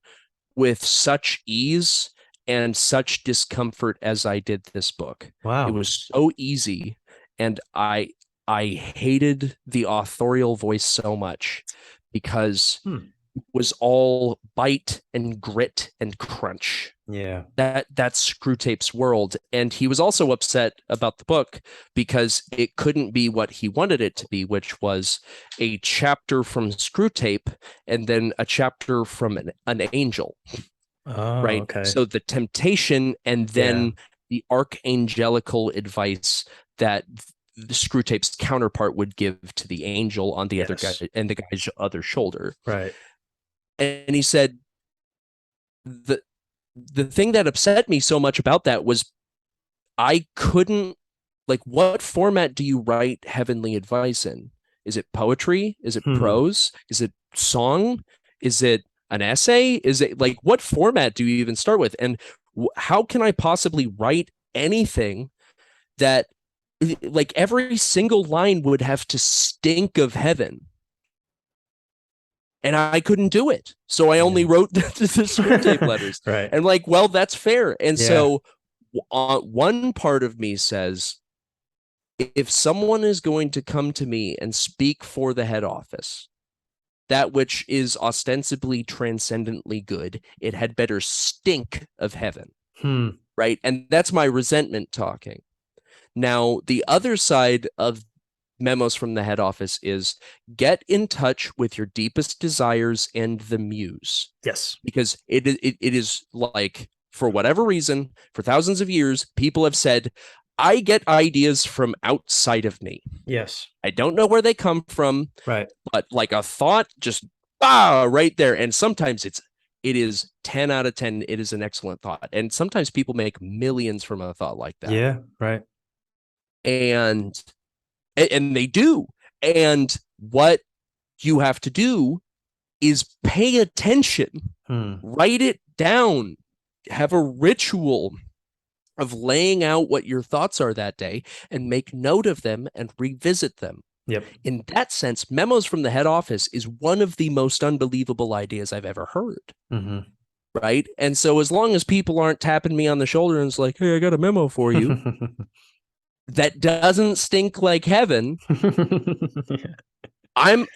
with such ease and such discomfort as I did this book. Wow. It was so easy. And I hated the authorial voice so much because was all bite and grit and crunch. Yeah. That's Screwtape's world. And he was also upset about the book because it couldn't be what he wanted it to be, which was a chapter from Screwtape and then a chapter from an angel. Oh, right. Okay. So the temptation and then the archangelical advice that the Screwtape's counterpart would give to the angel on the other guy and the guy's other shoulder. Right. And he said, the thing that upset me so much about that was I couldn't, like, what format do you write heavenly advice in? Is it poetry? Is it prose? Is it song? Is it an essay? Is it like, what format do you even start with? And how can I possibly write anything that, like, every single line would have to stink of heaven? And I couldn't do it. So I only wrote the Screwtape Letters. Right. And like, well, that's fair. And so one part of me says, if someone is going to come to me and speak for the head office, that which is ostensibly transcendently good, it had better stink of heaven. Right. And that's my resentment talking. Now, the other side of memos from the head office is get in touch with your deepest desires and the muse. Yes. Because it is like, for whatever reason, for thousands of years, people have said, I get ideas from outside of me. Yes. I don't know where they come from. Right. But like a thought just right there. And sometimes it is 10 out of 10. It is an excellent thought. And sometimes people make millions from a thought like that. Yeah. Right. And they do. And what you have to do is pay attention, write it down, have a ritual of laying out what your thoughts are that day and make note of them and revisit them. Yep. In that sense, memos from the head office is one of the most unbelievable ideas I've ever heard. Right. And so as long as people aren't tapping me on the shoulder and it's like, hey, I got a memo for you. That doesn't stink like heaven. I'm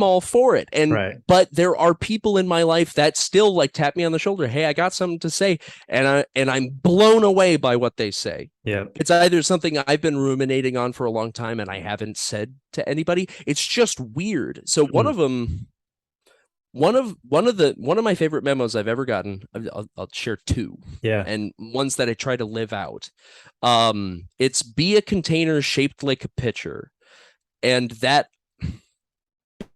all for it. And but there are people in my life that still like tap me on the shoulder. Hey, I got something to say. And I'm blown away by what they say. Yeah. It's either something I've been ruminating on for a long time and I haven't said to anybody. It's just weird. So one of them, one of my favorite memos I've ever gotten, I'll share two. Yeah. And ones that I try to live out. It's be a container shaped like a pitcher. And that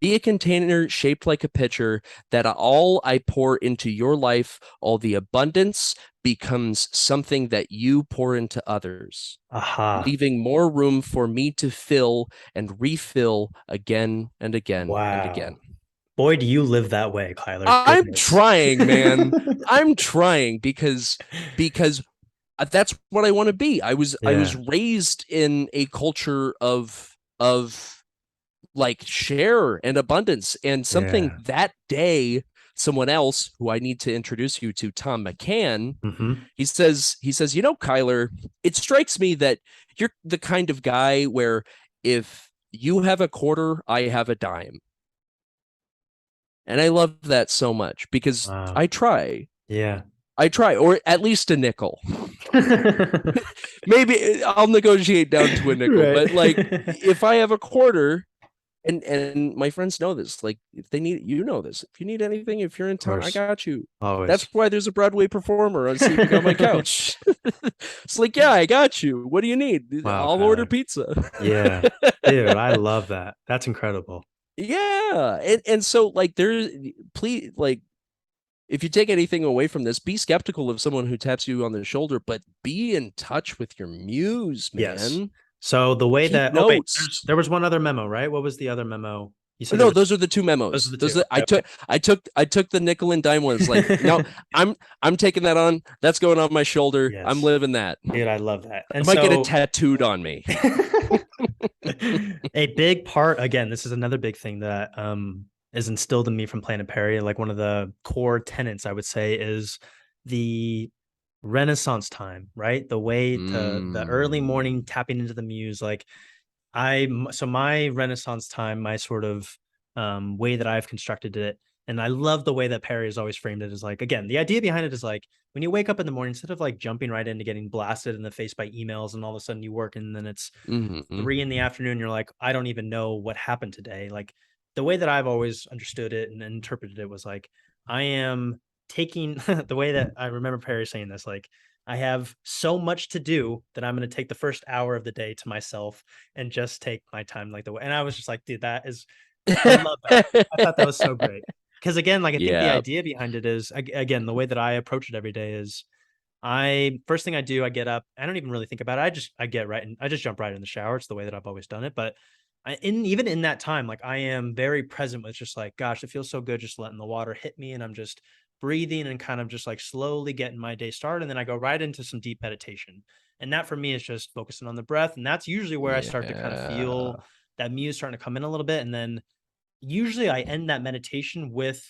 be a container shaped like a pitcher, that all I pour into your life, all the abundance, becomes something that you pour into others, leaving more room for me to fill and refill again and again and again. Boy, do you live that way, Kyler. I'm Goodness. trying, man. I'm trying because that's what I want to be. I was Yeah. raised in a culture of like share and abundance, and something Yeah. that day someone else who I need to introduce you to, Tom McCann, Hmm. he says, Kyler, it strikes me that you're the kind of guy where if you have a quarter, I have a dime. And I love that so much because Wow. I try. Yeah. I try, or at least a nickel. Maybe I'll negotiate down to a nickel, Right. but like if I have a quarter, and my friends know this, like if they need, this. If you need anything, if you're in Of town, I course. got you. Always. That's why there's a Broadway performer on sleeping on my couch. It's like, yeah, I got you. What do you need? Wow, I'll order Kyler. pizza. Yeah. Dude, I love that. That's incredible. Yeah. And so like there's please like if you take anything away from this, be skeptical of someone who taps you on the shoulder, but be in touch with your muse, Yes. man. So the way Keep that, oh wait, notes. there was one other memo, right? What was the other memo? You said there No, was, those are the two those are memos. the Those two. are, Okay, I took the nickel and dime ones. Like, no, okay. I'm taking that on. That's going on my shoulder. I'm Yes. living that. Dude, I love that. I And might get it so tattooed on me. a big part, again, this is another big thing that is instilled in me from Planet Perry. Like one of the core tenets, I would say, is the Renaissance time, right? The way to the early morning Mm. tapping into the muse. Like so my Renaissance time, my sort of way that I've constructed it, and I love the way that Perry has always framed it is like, again, the idea behind it is like when you wake up in the morning, instead of like jumping right into getting blasted in the face by emails and all of a sudden you work and then it's Mm-hmm. 3 in the afternoon, you're like, I don't even know what happened today. Like the way that I've always understood it and interpreted it was like, I am taking the way that I remember Perry saying this, like, I have so much to do that I'm going to take the first hour of the day to myself and just take my time like the way. And I was just like, dude, that is, I love that. I thought that was so great. Because again, like I think the Yeah. idea behind it is again, the way that I approach it every day is I first thing I do, I get up. I don't even really think about it. I get right and I just jump right in the shower. It's the way that I've always done it. But even in that time, like I am very present with just like, gosh, it feels so good just letting the water hit me, and I'm just breathing and kind of just like slowly getting my day started. And then I go right into some deep meditation, and that for me is just focusing on the breath, and that's usually where I start to kind of Yeah. feel that muse starting to come in a little bit, and then usually I end that meditation with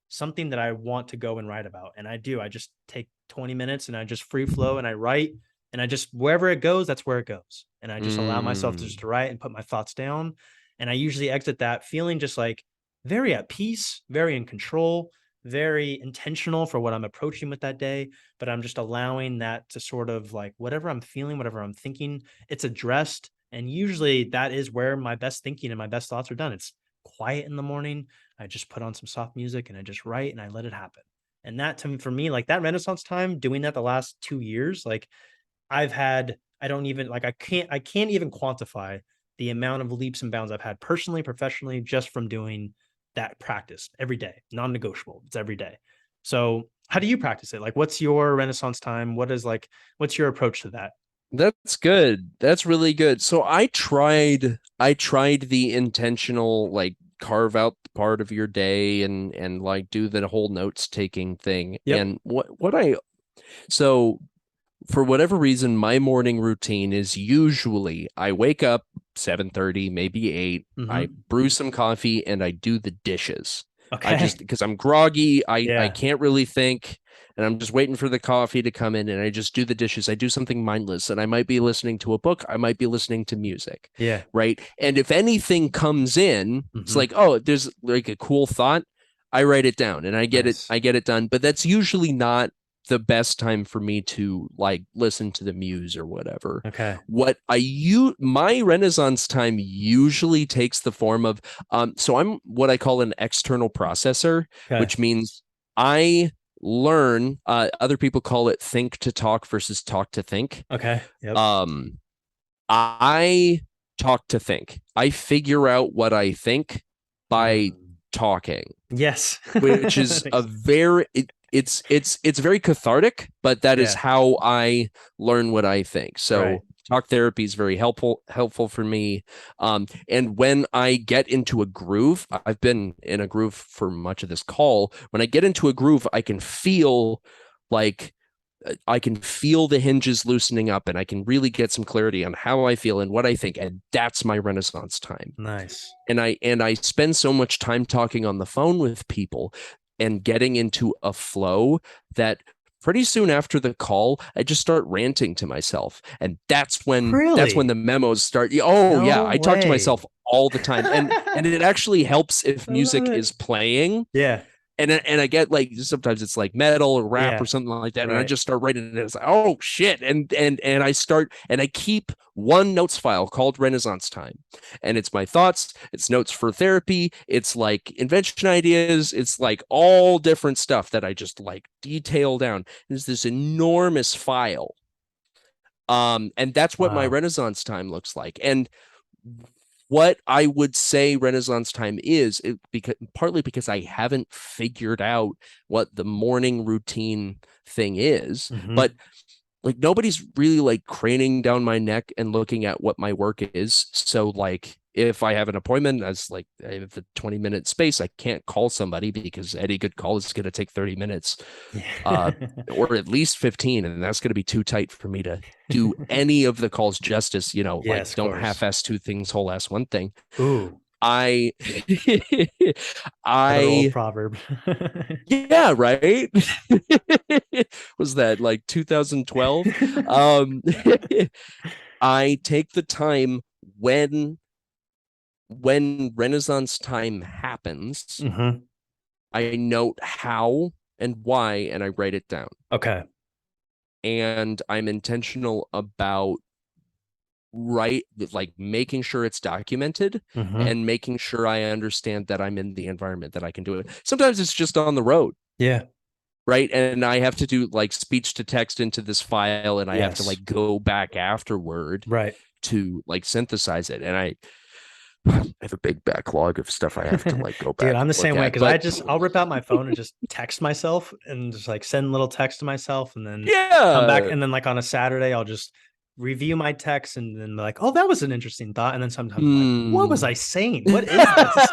something that I want to go and write about. And I do. I just take 20 minutes and I just free flow and I write, and I just wherever it goes, that's where it goes. And I just allow myself to just Mm. to write and put my thoughts down. And I usually exit that feeling just like very at peace, very in control, very intentional for what I'm approaching with that day. But I'm just allowing that to sort of like whatever I'm feeling, whatever I'm thinking, it's addressed. And usually that is where my best thinking and my best thoughts are done. It's quiet in the morning. I just put on some soft music and I just write and I let it happen. And that to me, for me, like that Renaissance time, doing that the last 2 years, like I've had, I don't even like I can't even quantify the amount of leaps and bounds I've had personally, professionally, just from doing that practice every day. Non-negotiable. It's every day. So how do you practice it? Like what's your Renaissance time? What's your approach to that? That's good. That's really good. So I tried the intentional like carve out part of your day and like do the whole notes taking thing. Yep. And what I so for whatever reason, my morning routine is usually I wake up 7:30, maybe 8, I Hmm. brew some coffee and I do the dishes. I just Okay. because I'm groggy, I Yeah. can't really think, and I'm just waiting for the coffee to come in and I just do the dishes. I do something mindless and I might be listening to a book, I might be listening to music, Yeah. right? And if anything comes in, it's Hmm. like, oh, there's like a cool thought, I write it down and Nice. I get it done, but that's usually not the best time for me to like listen to the muse or whatever. Okay. What I use my Renaissance time usually takes the form of so I'm what I call an external processor, Okay. which means I learn other people call it think to talk versus talk to think. Okay. Yep. Um I talk to think. I figure out what I think by Mm. talking, Yes. which is That a makes sense. very it's very cathartic, but that is Yeah. how I learn what I think. Right. So talk therapy is very helpful for me. And when I get into a groove, I've been in a groove for much of this call. When I get into a groove, like I can feel the hinges loosening up, and I can really get some clarity on how I feel and what I think, and that's my Renaissance time. Nice. And I spend so much time talking on the phone with people and getting into a flow that pretty soon after the call, I just start ranting to myself. And that's when Really? the memos start. Oh yeah, No I talk to way. myself all the time. And it actually helps if I love music it. is playing, Yeah. and I get like sometimes it's like metal or rap or Yeah. something like that, and I Right. just start writing it. It's like, oh shit, and I start and I keep one notes file called Renaissance Time, and it's my thoughts, it's notes for therapy, it's like invention ideas, it's like all different stuff that I just like detail down. There's this enormous file, and that's what my Wow. Renaissance Time looks like, and what I would say Renaissance time is because partly because I haven't figured out what the morning routine thing is, Hmm. but like nobody's really like craning down my neck and looking at what my work is. So like if I have an appointment as like I have the 20-minute space, I can't call somebody because any good call is going to take 30 minutes, uh, Yeah. or at least 15, and that's going to be too tight for me to do any of the calls justice. Like Yes, of don't course. half-ass two things, whole ass one thing. Ooh, I another old I proverb. yeah, right. Was that like 2012? Um I take the time when Renaissance time happens, Hmm. I note how and why and I write it down. Okay. And I'm intentional about right like making sure it's documented Hmm. and making sure I understand that I'm in the environment that I can do it. Sometimes it's just on the road, Yeah. right? And I have to do like speech to text into this file, and I have to Yes. like go back afterward Right. to like synthesize it. And I have a big backlog of stuff I have to like go Dude, back I'm and the look same way at. because But I'll rip out my phone and just text myself and just like send little text to myself and then come back. yeah. And then like on a Saturday, I'll just review my text and then be like, oh, that was an interesting thought. And then sometimes I'm like, what was I Hmm. saying? What is this?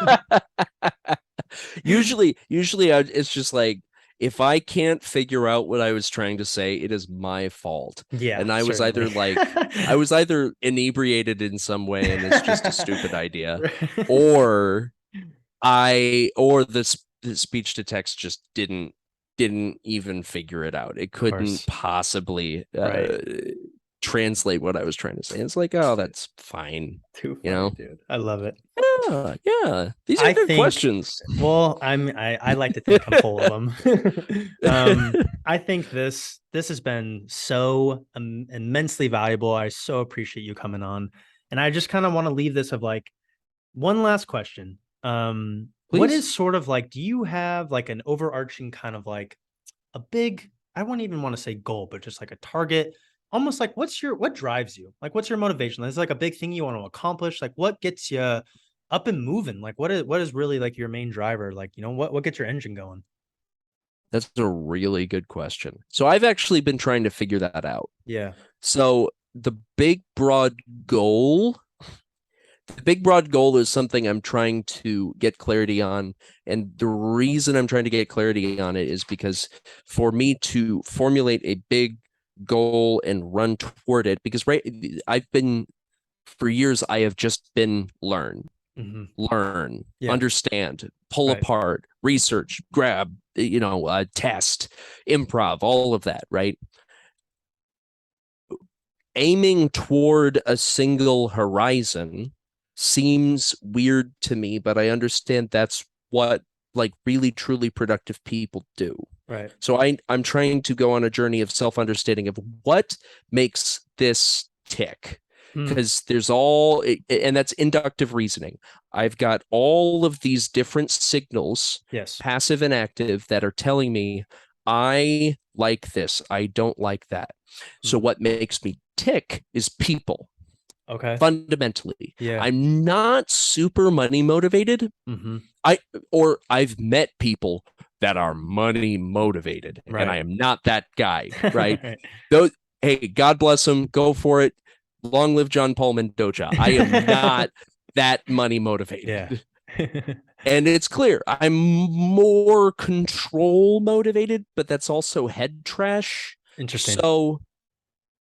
It's just like if I can't figure out what I was trying to say, it is my fault. Yeah, And certainly. I was either inebriated in some way and it's just a stupid idea, or the speech to text just didn't even figure it out. It Of couldn't course. possibly Right. translate what I was trying to say. It's like, oh, that's fine, Too you funny, know? dude. I love it. Yeah, yeah. These are I good think, questions. well, I like to think I'm full of them. I think this has been so immensely valuable. I so appreciate you coming on. And I just kind of want to leave this of like one last question. What Please. is sort of like, do you have like an overarching kind of like a big, I wouldn't even want to say goal, but just like a target, almost like what drives you? Like what's your motivation? Is like a big thing you want to accomplish? Like what gets you up and moving? Like what is really like your main driver? Like, what gets your engine going? That's a really good question. So I've actually been trying to figure that out. Yeah. So goal, the big broad goal is something I'm trying to get clarity on. And the reason I'm trying to get clarity on it is because for me to formulate a big goal and run toward it, because I've been for years, I have just been Hmm. learn, Yeah. understand, pull Right. apart, research, grab, test, improv, all of that, right? Aiming toward a single horizon seems weird to me, but I understand that's what like really truly productive people do. Right. So I'm trying to go on a journey of self-understanding of what makes this tick, Hmm. because and that's inductive reasoning. I've got all of these different signals, Yes. passive and active, that are telling me I like this, I don't like that. So Hmm. what makes me tick is people. Okay. Fundamentally, Yeah. I'm not super money motivated. Hmm. I've met people that are money motivated. And I Right. am not that guy, right? Right. Those, hey, God bless them. Go for it. Long live John Paul Mendoza. I am not that money Yeah. motivated. And it's clear I'm more control motivated, but that's also head trash. Interesting. So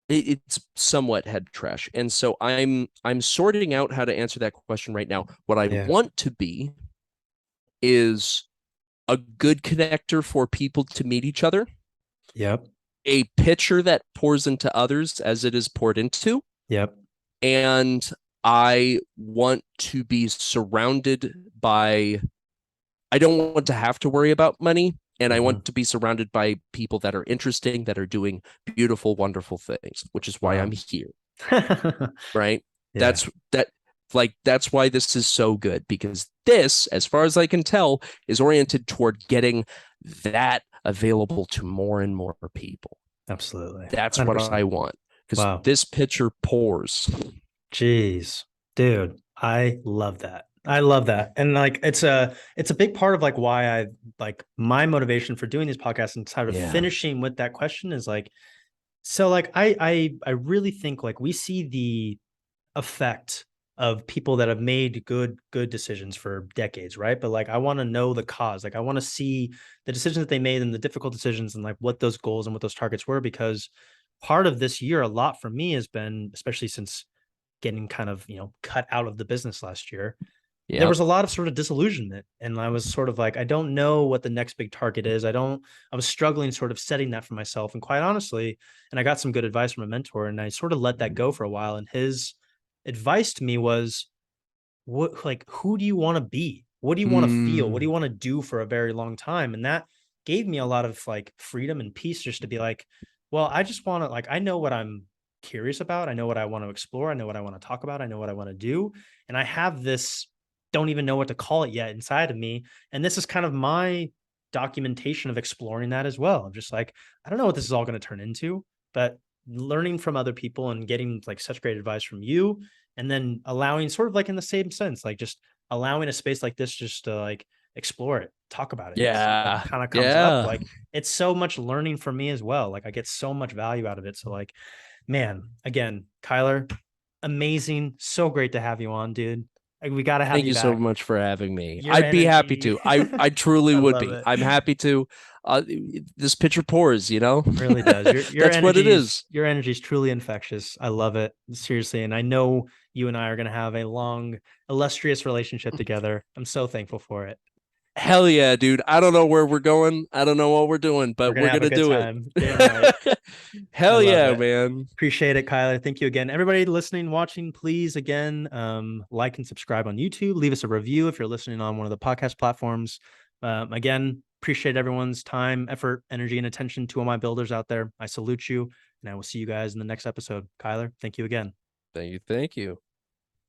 it's somewhat head trash. And so I'm sorting out how to answer that question right now. What I Yeah. want to be is a good connector for people to meet each other, Yep. a pitcher that pours into others as it is poured into, Yep. and I want to be surrounded by, I don't want to have to worry about money. And I Mhm. want to be surrounded by people that are interesting, that are doing beautiful, wonderful things, which is why Wow. I'm here. Right. Yeah. That's why this is so good, because this, as far as I can tell, is oriented toward getting that available to more and more people. Absolutely. That's what 100%. I want, because Wow. this pitcher pours. Jeez, dude, I love that. I love that. And like it's a big part of like why I like my motivation for doing these podcasts and sort of Yeah. finishing with that question is like so like I really think like we see the effect of people that have made good decisions for decades, right? But like I want to know the cause. Like I want to see the decisions that they made and the difficult decisions and like what those goals and what those targets were because part of this year a lot for me has been especially since getting kind of, cut out of the business last year, there Yep. was a lot of sort of disillusionment. And I was sort of like, I don't know what the next big target is. I was struggling sort of setting that for myself. And quite honestly, and I got some good advice from a mentor and I sort of let that go for a while. And his advice to me was, what, like, who do you want to be? What do you want to feel? What do you want to do for a very long time? And that gave me a lot of like freedom and peace just to be like, well, I just want to, like, I know what I'm curious about. I know what I want to explore. I know what I want to talk about. I know what I want to do. And I have this, don't even know what to call it yet inside of me. And this is kind of my documentation of exploring that as well. I'm just like, I don't know what this is all going to turn into, but learning from other people and getting like such great advice from you and then allowing sort of like in the same sense, like just allowing a space like this just to like explore it, talk about it, see what Yeah. kind of comes up. Yeah. Like it's so much learning for me as well. Like I get so much value out of it. So like, man, again, Cuyler, amazing. So great to have you on, dude. Like, we got to have Thank you you so back. much for having me. Your I'd be happy energy. to. I truly I would love be. it. I'm happy to. This picture pours, you know? Really does. Your That's what it energy's is. your energy's truly infectious. I love it. Seriously. And I know you and I are gonna have a long, illustrious relationship together. I'm so thankful for it. Hell yeah, dude. I don't know where we're going. I don't know what we're doing, We're but gonna we're have a gonna good do it. time. Damn right. I Hell love yeah, it. man. Appreciate it, Kyler. Thank you again. Everybody listening, watching, please again, like and subscribe on YouTube. Leave us a review if you're listening on one of the podcast platforms. Again, appreciate everyone's time, effort, energy, and attention to all my builders out there. I salute you, and I will see you guys in the next episode. Kyler, thank you again. Thank you. Thank you.